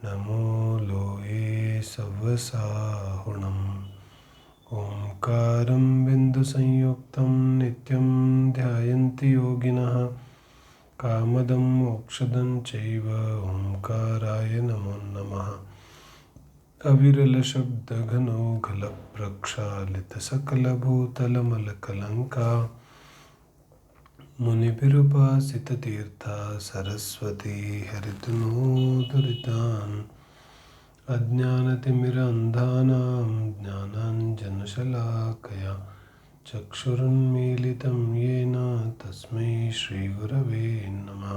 नमो लोये सव्वसाहुणम् ओंकारं बिन्दुसंयुक्तं नित्यं ध्यायन्ति योगिनः कामदं मोक्षदं चैव ओंकाराय नमो नमः। अविरलशब्दघनौघलप्रक्षालितसकलभूतलमलकलङ्का मुनिभिरुपासिततीर्था सरस्वती हरितनोदुरितान् अज्ञानतिमिरान्धानां ज्ञानाञ्जनशलाकया चक्षुरुन्मीलितं येन तस्मै श्रीगुरवे नमः।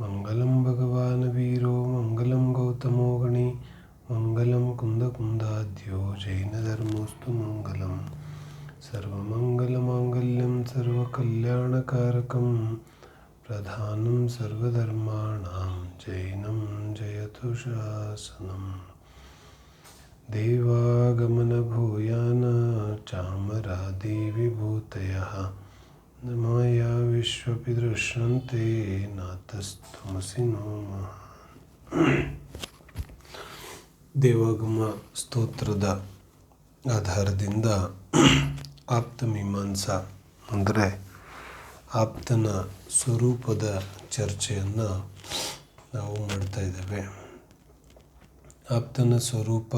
मङ्गलं भगवान् वीरो मङ्गलं गौतमो गणी मङ्गलं कुन्दकुन्दाद्यो जैनधर्मोऽस्तु मङ्गलम्। सर्वमङ्गलमाङ्गल्यं सर्वकल्याणकारकं प्रधानं सर्वधर्माणां जैनं जयतु शासनम्। देवागमनभूयान चामरादिविभूतयः माया विश्वपि दृश्यन्ते नातस्त्वमसि नो महान्। ದೇವಾಗಮ ಸ್ತೋತ್ರದ ಆಧಾರದಿಂದ ಆಪ್ತ ಮೀಮಾಂಸಾ ಅಂದರೆ ಆಪ್ತನ ಸ್ವರೂಪದ ಚರ್ಚೆಯನ್ನು ನಾವು ಮಾಡ್ತಾ ಇದ್ದೇವೆ. ಆಪ್ತನ ಸ್ವರೂಪ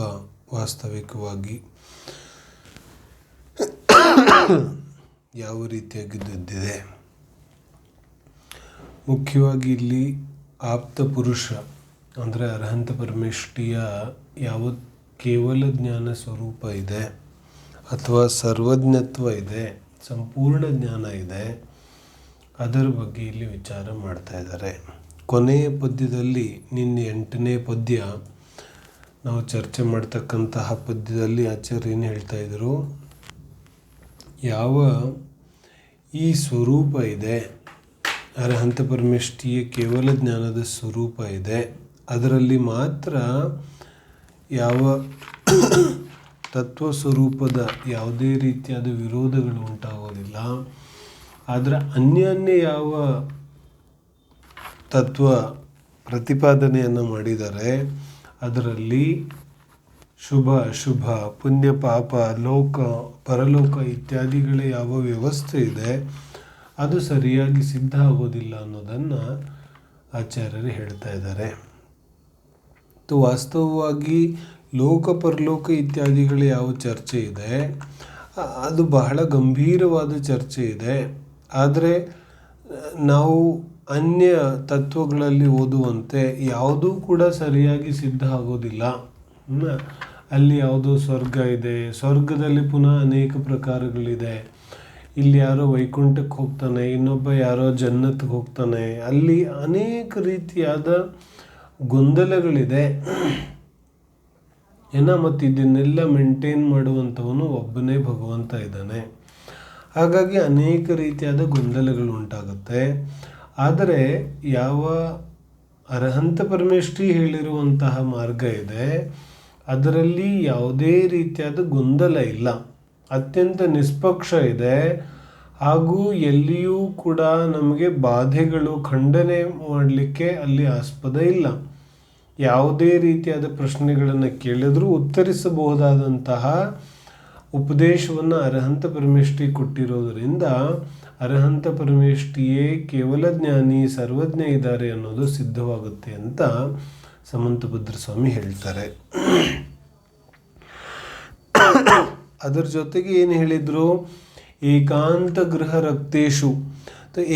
ವಾಸ್ತವಿಕವಾಗಿ ಯಾವ ರೀತಿಯಾಗಿದ್ದಿದೆ, ಮುಖ್ಯವಾಗಿ ಇಲ್ಲಿ ಆಪ್ತ ಪುರುಷ ಅಂದರೆ ಅರ್ಹಂತ ಪರಮೇಷ್ಠಿಯ ಯಾವ ಕೇವಲ ಜ್ಞಾನ ಸ್ವರೂಪ ಇದೆ ಅಥವಾ ಸರ್ವಜ್ಞತ್ವ ಇದೆ, ಸಂಪೂರ್ಣ ಜ್ಞಾನ ಇದೆ, ಅದರ ಬಗ್ಗೆ ಇಲ್ಲಿ ವಿಚಾರ ಮಾಡ್ತಾ ಇದ್ದಾರೆ. ಕೊನೆಯ ಪದ್ಯದಲ್ಲಿ ನಿನ್ನೆ 8ನೇ ಪದ್ಯ ನಾವು ಚರ್ಚೆ ಮಾಡ್ತಕ್ಕಂತಹ ಪದ್ಯದಲ್ಲಿ ಆಚಾರ್ಯ ಏನು ಹೇಳ್ತಾ ಇದ್ರು, ಯಾವ ಈ ಸ್ವರೂಪ ಇದೆ, ಅರ್ಹಂತ ಪರಮೇಷ್ಠಿಯ ಕೇವಲ ಜ್ಞಾನದ ಸ್ವರೂಪ ಇದೆ, ಅದರಲ್ಲಿ ಮಾತ್ರ ಯಾವ ತತ್ವ ಸ್ವರೂಪದ ಯಾವುದೇ ರೀತಿಯಾದ ವಿರೋಧಗಳು ಉಂಟಾಗೋದಿಲ್ಲ. ಆದರೆ ಅನ್ಯಾನ್ಯ ಯಾವ ತತ್ವ ಪ್ರತಿಪಾದನೆಯನ್ನು ಮಾಡಿದ್ದಾರೆ ಅದರಲ್ಲಿ ಶುಭ ಅಶುಭ, ಪುಣ್ಯ ಪಾಪ, ಲೋಕ ಪರಲೋಕ ಇತ್ಯಾದಿಗಳ ಯಾವ ವ್ಯವಸ್ಥೆ ಇದೆ ಅದು ಸರಿಯಾಗಿ ಸಿದ್ಧ ಆಗೋದಿಲ್ಲ ಅನ್ನೋದನ್ನು ಆಚಾರ್ಯರು ಹೇಳ್ತಾ ಇದ್ದಾರೆ. ವಾಸ್ತವವಾಗಿ ಲೋಕ ಪರಲೋಕ ಇತ್ಯಾದಿಗಳ ಯಾವ ಚರ್ಚೆ ಇದೆ ಅದು ಬಹಳ ಗಂಭೀರವಾದ ಚರ್ಚೆ ಇದೆ. ಆದರೆ ನಾವು ಅನ್ಯ ತತ್ವಗಳಲ್ಲಿ ಓದುವಂತೆ ಯಾವುದೂ ಕೂಡ ಸರಿಯಾಗಿ ಸಿದ್ಧ ಆಗೋದಿಲ್ಲ. ಅಲ್ಲಿ ಯಾವುದೋ ಸ್ವರ್ಗ ಇದೆ, ಸ್ವರ್ಗದಲ್ಲಿ ಪುನಃ ಅನೇಕ ಪ್ರಕಾರಗಳಿದೆ, ಇಲ್ಲಿ ಯಾರೋ ವೈಕುಂಠಕ್ಕೆ ಹೋಗ್ತಾನೆ, ಇನ್ನೊಬ್ಬ ಯಾರೋ ಜನ್ನತ್ಗೆ ಹೋಗ್ತಾನೆ, ಅಲ್ಲಿ ಅನೇಕ ರೀತಿಯಾದ ಗೊಂದಲಗಳಿದೆ ಮತ್ತು ಇದನ್ನೆಲ್ಲ ಮೇಂಟೈನ್ ಮಾಡುವಂಥವನು ಒಬ್ಬನೇ ಭಗವಂತ ಇದ್ದಾನೆ. ಹಾಗಾಗಿ ಅನೇಕ ರೀತಿಯಾದ ಗೊಂದಲಗಳು ಉಂಟಾಗುತ್ತೆ. ಆದರೆ ಯಾವ ಅರ್ಹಂತ ಪರಮೇಷ್ಠಿ ಹೇಳಿರುವಂತಹ ಮಾರ್ಗ ಇದೆ ಅದರಲ್ಲಿ ಯಾವುದೇ ರೀತಿಯಾದ ಗೊಂದಲ ಇಲ್ಲ, ಅತ್ಯಂತ ನಿಷ್ಪಕ್ಷ ಇದೆ, ಹಾಗೂ ಎಲ್ಲಿಯೂ ಕೂಡ ನಮಗೆ ಬಾಧೆಗಳು ಖಂಡನೆ ಮಾಡಲಿಕ್ಕೆ ಅಲ್ಲಿ ಆಸ್ಪದ ಇಲ್ಲ. ಯಾವುದೇ ರೀತಿಯಾದ ಪ್ರಶ್ನೆಗಳನ್ನು ಕೇಳಿದರೂ ಉತ್ತರಿಸಬಹುದಾದಂತಹ ಉಪದೇಶವನ್ನು ಅರ್ಹಂತ ಪರಮೇಷ್ಠಿ ಕೊಟ್ಟಿರೋದರಿಂದ ಅರ್ಹಂತ ಪರಮೇಷ್ಠಿಯೇ ಕೇವಲ ಜ್ಞಾನಿ ಸರ್ವಜ್ಞ ಇದ್ದಾರೆ ಅನ್ನೋದು ಸಿದ್ಧವಾಗುತ್ತೆ ಅಂತ ಸಮಂತಭದ್ರ ಸ್ವಾಮಿ ಹೇಳ್ತಾರೆ. ಅದರ ಜೊತೆಗೆ ಏನು ಹೇಳಿದರು, ಏಕಾಂತ ಗೃಹ ರಕ್ತೇಶು.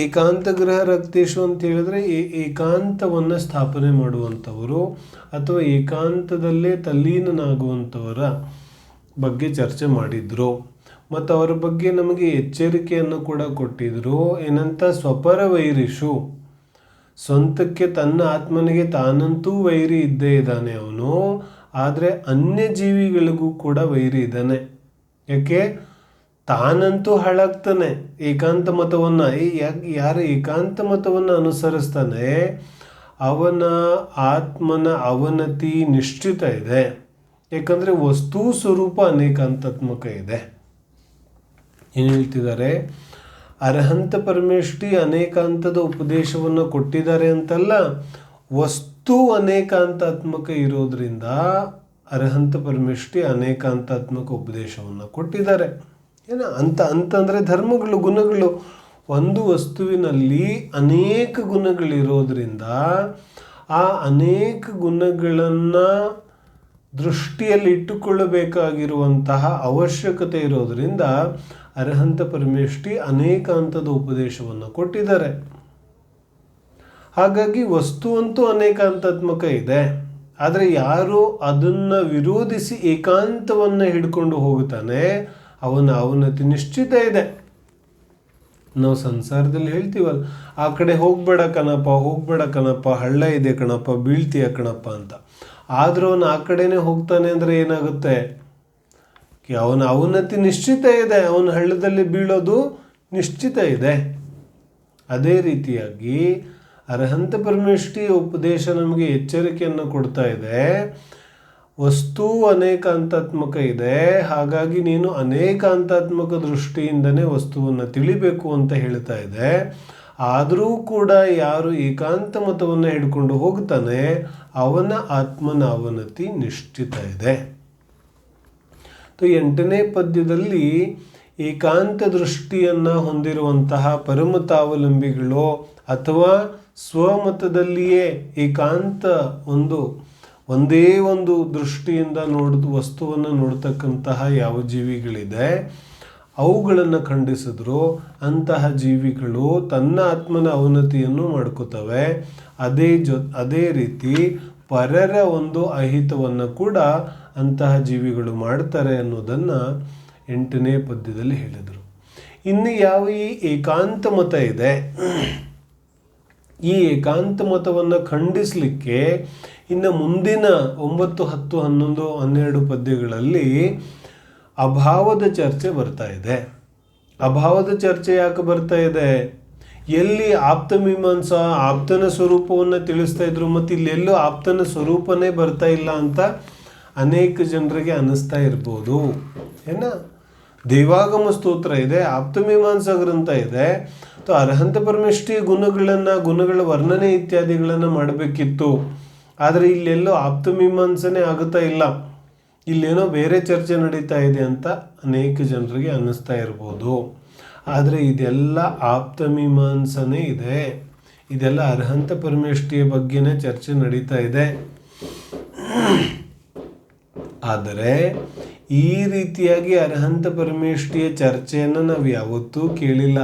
ಏಕಾಂತ ಗೃಹ ರಕ್ತೇಶು ಅಂತ ಹೇಳಿದ್ರೆ ಏಕಾಂತವನ್ನು ಸ್ಥಾಪನೆ ಮಾಡುವಂಥವರು ಅಥವಾ ಏಕಾಂತದಲ್ಲೇ ತಲ್ಲೀನನಾಗುವಂಥವರ ಬಗ್ಗೆ ಚರ್ಚೆ ಮಾಡಿದರು. ಮತ್ತು ಅವರ ಬಗ್ಗೆ ನಮಗೆ ಎಚ್ಚರಿಕೆಯನ್ನು ಕೂಡ ಕೊಟ್ಟಿದ್ರು. ಏನಂತ, ಸ್ವಪರ ವೈರಿಷು, ಸ್ವಂತಕ್ಕೆ ತನ್ನ ಆತ್ಮನಿಗೆ ತಾನಂತೂ ವೈರಿ ಇದ್ದೇ ಇದ್ದಾನೆ ಅವನು, ಆದರೆ ಅನ್ಯ ಜೀವಿಗಳಿಗೂ ಕೂಡ ವೈರಿ ಇದ್ದಾನೆ. ಯಾಕೆ, ತಾನಂತೂ ಹಾಳಾಗ್ತಾನೆ. ಏಕಾಂತ ಮತವನ್ನು ಯಾರು ಏಕಾಂತ ಮತವನ್ನು ಅನುಸರಿಸ್ತಾನೆ ಅವನ ಆತ್ಮನ ಅವನತಿ ನಿಶ್ಚಿತ ಇದೆ. ಯಾಕಂದರೆ ವಸ್ತು ಸ್ವರೂಪ ಅನೇಕಾಂತಾತ್ಮಕ ಇದೆ. ಏನು ಹೇಳ್ತಿದ್ದಾರೆ, ಅರ್ಹಂತ ಪರಮೇಷ್ಠಿ ಅನೇಕಾಂತದ ಉಪದೇಶವನ್ನು ಕೊಟ್ಟಿದ್ದಾರೆ ಅಂತಲ್ಲ, ವಸ್ತು ವಸ್ತು ಅನೇಕಾಂತಾತ್ಮಕ ಇರೋದ್ರಿಂದ ಅರ್ಹಂತ ಪರಮೇಷ್ಠಿ ಅನೇಕಾಂತಾತ್ಮಕ ಉಪದೇಶವನ್ನು ಕೊಟ್ಟಿದ್ದಾರೆ. ಅಂತಂದರೆ ಧರ್ಮಗಳು, ಗುಣಗಳು. ಒಂದು ವಸ್ತುವಿನಲ್ಲಿ ಅನೇಕ ಗುಣಗಳಿರೋದ್ರಿಂದ ಆ ಅನೇಕ ಗುಣಗಳನ್ನು ದೃಷ್ಟಿಯಲ್ಲಿ ಇಟ್ಟುಕೊಳ್ಳಬೇಕಾಗಿರುವಂತಹ ಅವಶ್ಯಕತೆ ಇರೋದರಿಂದ ಅರ್ಹಂತ ಪರಮೇಷ್ಠಿ ಅನೇಕಾಂತದ ಉಪದೇಶವನ್ನು ಕೊಟ್ಟಿದ್ದಾರೆ. ಹಾಗಾಗಿ ವಸ್ತು ಅಂತೂ ಅನೇಕಾಂತಾತ್ಮಕ ಇದೆ. ಆದರೆ ಯಾರು ಅದನ್ನು ವಿರೋಧಿಸಿ ಏಕಾಂತವನ್ನು ಹಿಡ್ಕೊಂಡು ಹೋಗುತ್ತಾನೆ ಅವನ ಅವನತಿ ನಿಶ್ಚಿತ ಇದೆ. ನಾವು ಸಂಸಾರದಲ್ಲಿ ಹೇಳ್ತೀವಲ್ಲ, ಆ ಕಡೆ ಹೋಗ್ಬೇಡ ಕಣಪ್ಪ, ಹಳ್ಳ ಇದೆ ಕಣಪ್ಪ, ಬೀಳ್ತೀಯ ಕಣಪ್ಪ ಅಂತ. ಆದರೂ ಅವನು ಆ ಕಡೆನೇ ಹೋಗ್ತಾನೆ ಅಂದರೆ ಏನಾಗುತ್ತೆ? ಅವನ ಅವನತಿ ನಿಶ್ಚಿತ ಇದೆ, ಅವನ ಹಳ್ಳದಲ್ಲಿ ಬೀಳೋದು ನಿಶ್ಚಿತ ಇದೆ. ಅದೇ ರೀತಿಯಾಗಿ ಅರ್ಹಂತ ಪರಮೇಷ್ಠಿಯ ಉಪದೇಶ ನಮಗೆ ಎಚ್ಚರಿಕೆಯನ್ನು ಕೊಡ್ತಾ ಇದೆ. ವಸ್ತು ಅನೇಕಾಂತಾತ್ಮಕ ಇದೆ, ಹಾಗಾಗಿ ನೀನು ಅನೇಕಾಂತಾತ್ಮಕ ದೃಷ್ಟಿಯಿಂದನೇ ವಸ್ತುವನ್ನು ತಿಳಿಬೇಕು ಅಂತ ಹೇಳ್ತಾ ಇದೆ. ಆದರೂ ಕೂಡ ಯಾರು ಏಕಾಂತ ಮತವನ್ನು ಹಿಡ್ಕೊಂಡು ಹೋಗ್ತಾನೆ ಅವನ ಆತ್ಮನ ಅವನತಿ ನಿಶ್ಚಿತ ಇದೆ. 8ನೇ ಪದ್ಯದಲ್ಲಿ ಏಕಾಂತ ದೃಷ್ಟಿಯನ್ನು ಹೊಂದಿರುವಂತಹ ಪರಮತಾವಲಂಬಿಗಳು ಅಥವಾ ಸ್ವಮತದಲ್ಲಿಯೇ ಏಕಾಂತ ಒಂದೇ ಒಂದು ದೃಷ್ಟಿಯಿಂದ ವಸ್ತುವನ್ನು ನೋಡ್ತಕ್ಕಂತಹ ಯಾವ ಜೀವಿಗಳಿದೆ ಅವುಗಳನ್ನು ಖಂಡಿಸಿದ್ರು. ಅಂತಹ ಜೀವಿಗಳು ತನ್ನ ಆತ್ಮನ ಅವನತಿಯನ್ನು ಮಾಡ್ಕೋತವೆ. ಅದೇ ರೀತಿ ಪರರ ಒಂದು ಅಹಿತವನ್ನು ಕೂಡ ಅಂತಹ ಜೀವಿಗಳು ಮಾಡ್ತಾರೆ ಅನ್ನೋದನ್ನು 8ನೇ ಪದ್ಯದಲ್ಲಿ ಹೇಳಿದರು. ಇನ್ನು ಯಾವ ಈ ಏಕಾಂತ ಮತ ಇದೆ, ಈ ಏಕಾಂತ ಮತವನ್ನು ಖಂಡಿಸಲಿಕ್ಕೆ ಇನ್ನು ಮುಂದಿನ 9, 10, 11, 12 ಪದ್ಯಗಳಲ್ಲಿ ಅಭಾವದ ಚರ್ಚೆ ಬರ್ತಾ ಇದೆ. ಅಭಾವದ ಚರ್ಚೆ ಯಾಕೆ ಬರ್ತಾ ಇದೆ? ಎಲ್ಲಿ ಆಪ್ತಮೀಮಾಂಸ ಆಪ್ತನ ಸ್ವರೂಪವನ್ನು ತಿಳಿಸ್ತಾ ಇದ್ರು, ಮತ್ತು ಇಲ್ಲೆಲ್ಲೂ ಆಪ್ತನ ಸ್ವರೂಪನೇ ಬರ್ತಾ ಇಲ್ಲ ಅಂತ ಅನೇಕ ಜನರಿಗೆ ಅನ್ನಿಸ್ತಾ ಇರ್ಬೋದು. ದೇವಾಗಮ ಸ್ತೋತ್ರ ಇದೆ, ಆಪ್ತಮೀಮಾಂಸಾ ಗ್ರಂಥ ಇದೆ. ಅರ್ಹಂತ ಪರಮೇಷ್ಠಿಯ ಗುಣಗಳ ವರ್ಣನೆ ಇತ್ಯಾದಿಗಳನ್ನು ಮಾಡಬೇಕಿತ್ತು. ಆದರೆ ಇಲ್ಲೆಲ್ಲೋ ಆಪ್ತಮೀಮಾಂಸನೇ ಆಗುತ್ತಾ ಇಲ್ಲ, ಇಲ್ಲೇನೋ ಬೇರೆ ಚರ್ಚೆ ನಡೀತಾ ಇದೆ ಅಂತ ಅನೇಕ ಜನರಿಗೆ ಅನ್ನಿಸ್ತಾ ಇರ್ಬೋದು. ಆದರೆ ಇದೆಲ್ಲ ಆಪ್ತಮೀಮಾಂಸನೇ ಇದೆ, ಇದೆಲ್ಲ ಅರ್ಹಂತ ಪರಮೇಷ್ಠಿಯ ಬಗ್ಗೆನೇ ಚರ್ಚೆ ನಡೀತಾ ಇದೆ. ಆದರೆ ಈ ರೀತಿಯಾಗಿ ಅರ್ಹಂತ ಪರಮೇಷ್ಠಿಯ ಚರ್ಚೆಯನ್ನು ನಾವು ಯಾವತ್ತೂ ಕೇಳಿಲ್ಲ.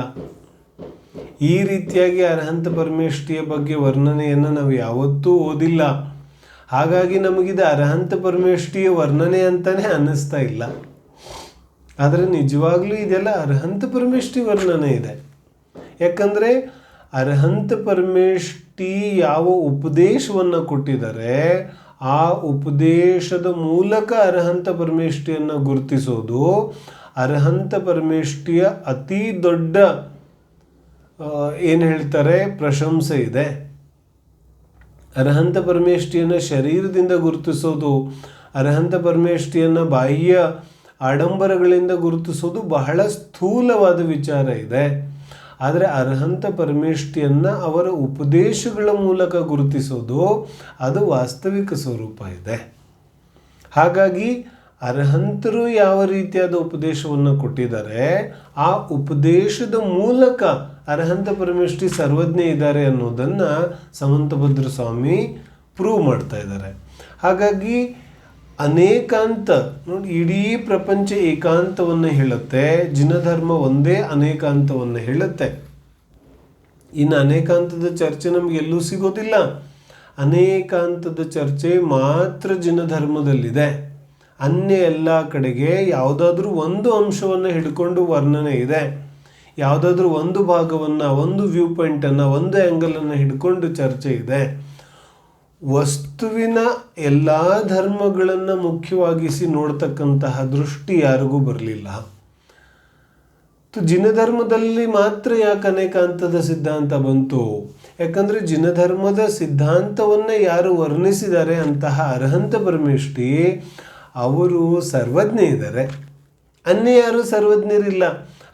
ಈ ರೀತಿಯಾಗಿ ಅರ್ಹಂತ ಪರಮೇಷ್ಠಿಯ ಬಗ್ಗೆ ವರ್ಣನೆಯನ್ನು ನಾವು ಯಾವತ್ತೂ ಓದಿಲ್ಲ. ಹಾಗಾಗಿ ನಮಗಿದು ಅರ್ಹಂತ ಪರಮೇಷ್ಠಿಯ ವರ್ಣನೆ ಅಂತಲೇ ಅನ್ನಿಸ್ತಾ ಇಲ್ಲ. ಆದರೆ ನಿಜವಾಗ್ಲೂ ಇದೆಲ್ಲ ಅರ್ಹಂತ ಪರಮೇಷ್ಠಿ ವರ್ಣನೆ ಇದೆ. ಯಾಕಂದರೆ ಅರ್ಹಂತ ಪರಮೇಷ್ಠಿ ಯಾವ ಉಪದೇಶವನ್ನು ಕೊಟ್ಟಿದ್ದಾರೆ ಆ ಉಪದೇಶದ ಮೂಲಕ ಅರ್ಹಂತ ಪರಮೇಷ್ಠಿಯನ್ನು ಗುರುತಿಸೋದು ಅರ್ಹಂತ ಪರಮೇಷ್ಠಿಯ ಅತಿ ದೊಡ್ಡ ಏನು ಹೇಳ್ತಾರೆ ಪ್ರಶಂಸೆ ಇದೆ. ಅರ್ಹಂತ ಪರಮೇಷ್ಠಿಯನ್ನು ಶರೀರದಿಂದ ಗುರುತಿಸೋದು, ಅರ್ಹಂತ ಪರಮೇಷ್ಠಿಯನ್ನು ಬಾಹ್ಯ ಆಡಂಬರಗಳಿಂದ ಗುರುತಿಸೋದು ಬಹಳ ಸ್ಥೂಲವಾದ ವಿಚಾರ ಇದೆ. ಆದರೆ ಅರ್ಹಂತ ಪರಮೇಷ್ಠಿಯನ್ನು ಅವರ ಉಪದೇಶಗಳ ಮೂಲಕ ಗುರುತಿಸೋದು ಅದು ವಾಸ್ತವಿಕ ಸ್ವರೂಪ ಇದೆ. ಹಾಗಾಗಿ ಅರ್ಹಂತರು ಯಾವ ರೀತಿಯಾದ ಉಪದೇಶವನ್ನು ಕೊಟ್ಟಿದ್ದಾರೆ ಆ ಉಪದೇಶದ ಮೂಲಕ ಅರ್ಹಂತ ಪರಮೇಷ್ಠಿ ಸರ್ವಜ್ಞ ಇದ್ದಾರೆ ಅನ್ನೋದನ್ನು ಸಮಂತಭದ್ರ ಸ್ವಾಮಿ ಪ್ರೂವ್ ಮಾಡ್ತಾ ಇದ್ದಾರೆ. ಹಾಗಾಗಿ ಅನೇಕಾಂತ ನೋಡಿ, ಇಡೀ ಪ್ರಪಂಚ ಏಕಾಂತವನ್ನು ಹೇಳುತ್ತೆ, ಜಿನಧರ್ಮ ಒಂದೇ ಅನೇಕಾಂತವನ್ನು ಹೇಳುತ್ತೆ. ಇನ್ನು ಅನೇಕಾಂತದ ಚರ್ಚೆ ನಮ್ಗೆ ಎಲ್ಲೂ ಸಿಗೋದಿಲ್ಲ. ಅನೇಕಾಂತದ ಚರ್ಚೆ ಮಾತ್ರ ಜಿನಧರ್ಮದಲ್ಲಿದೆ. ಅನ್ಯ ಎಲ್ಲ ಕಡೆಗೆ ಯಾವುದಾದ್ರೂ ಒಂದು ಅಂಶವನ್ನು ಹಿಡ್ಕೊಂಡು ವರ್ಣನೆ ಇದೆ, ಯಾವುದಾದ್ರೂ ಒಂದು ಭಾಗವನ್ನು, ಒಂದು ವ್ಯೂ ಪಾಯಿಂಟನ್ನು, ಒಂದು ಆ್ಯಂಗಲನ್ನು ಹಿಡ್ಕೊಂಡು ಚರ್ಚೆ ಇದೆ. ವಸ್ತುವಿನ ಎಲ್ಲ ಧರ್ಮಗಳನ್ನು ಮುಖ್ಯವಾಗಿಸಿ ನೋಡ್ತಕ್ಕಂತಹ ದೃಷ್ಟಿ ಯಾರಿಗೂ ಬರಲಿಲ್ಲ. ಜಿನಧರ್ಮದಲ್ಲಿ ಮಾತ್ರ ಯಾಕೆ ಅನೇಕಾಂತದ ಸಿದ್ಧಾಂತ ಬಂತು? ಯಾಕಂದರೆ ಜಿನಧರ್ಮದ ಸಿದ್ಧಾಂತವನ್ನೇ ಯಾರು ವರ್ಣಿಸಿದ್ದಾರೆ ಅಂತಹ ಅರ್ಹಂತ ಪರಮೇಷ್ಠಿ ಅವರು ಸರ್ವಜ್ಞ ಇದ್ದಾರೆ, ಅನ್ಯ ಯಾರು ಸರ್ವಜ್ಞರಿಲ್ಲ.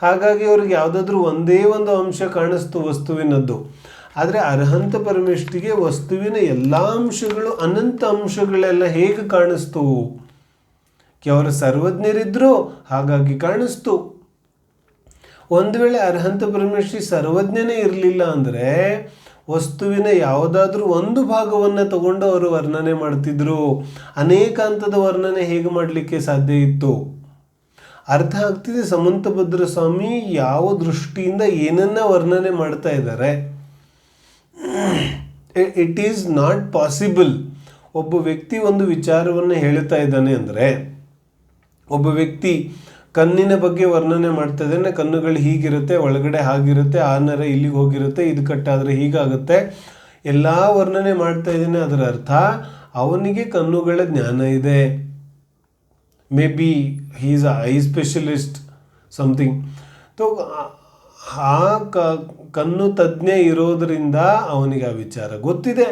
ಹಾಗಾಗಿ ಅವ್ರಿಗೆ ಯಾವುದಾದ್ರೂ ಒಂದೇ ಒಂದು ಅಂಶ ಕಾಣಿಸ್ತು ವಸ್ತುವಿನದ್ದು, ಆದರೆ ಅರ್ಹಂತ ಪರಮೇಷ್ಠಿಗೆ ವಸ್ತುವಿನ ಎಲ್ಲ ಅಂಶಗಳು, ಅನಂತ ಅಂಶಗಳೆಲ್ಲ ಹೇಗೆ ಕಾಣಿಸ್ತು? ಅವರು ಸರ್ವಜ್ಞರಿದ್ರು ಹಾಗಾಗಿ ಕಾಣಿಸ್ತು. ಒಂದು ವೇಳೆ ಅರ್ಹಂತ ಪರಮೇಷ್ಠಿ ಸರ್ವಜ್ಞನೇ ಇರಲಿಲ್ಲ ಅಂದರೆ ವಸ್ತುವಿನ ಯಾವುದಾದ್ರೂ ಒಂದು ಭಾಗವನ್ನು ತಗೊಂಡು ಅವರು ವರ್ಣನೆ ಮಾಡ್ತಿದ್ರು. ಅನೇಕಾಂತದ ವರ್ಣನೆ ಹೇಗೆ ಮಾಡಲಿಕ್ಕೆ ಸಾಧ್ಯ ಇತ್ತು? ಅರ್ಥ ಆಗ್ತಿದೆ ಸಮಂತಭದ್ರ ಸ್ವಾಮಿ ಯಾವ ದೃಷ್ಟಿಯಿಂದ ಏನನ್ನ ವರ್ಣನೆ ಮಾಡ್ತಾ ಇದ್ದಾರೆ. It is not possible. ಒಬ್ಬ ವ್ಯಕ್ತಿ ಒಂದು ವಿಚಾರವನ್ನು ಹೇಳ್ತಾ ಇದ್ದಾನೆ ಅಂದರೆ, ಒಬ್ಬ ವ್ಯಕ್ತಿ ಕಣ್ಣಿನ ಬಗ್ಗೆ ವರ್ಣನೆ ಮಾಡ್ತಾ ಇದ್ದಾನೆ. ಕಣ್ಣುಗಳು ಹೀಗಿರುತ್ತೆ, ಒಳಗಡೆ ಹಾಗಿರುತ್ತೆ, ಆ ನರ ಇಲ್ಲಿಗೆ ಹೋಗಿರುತ್ತೆ, ಇದು ಕಟ್ಟಾದರೆ ಹೀಗಾಗುತ್ತೆ, ಎಲ್ಲ ವರ್ಣನೆ ಮಾಡ್ತಾ ಇದ್ದಾನೆ. ಅದರ ಅರ್ಥ ಅವನಿಗೆ ಕಣ್ಣುಗಳ ಜ್ಞಾನ ಇದೆ. May be he is a I specialist something. ಆ ಕಣ್ಣು ತಜ್ಞ ಇರೋದರಿಂದ ಅವನಿಗೆ ಆ ವಿಚಾರ ಗೊತ್ತಿದೆ.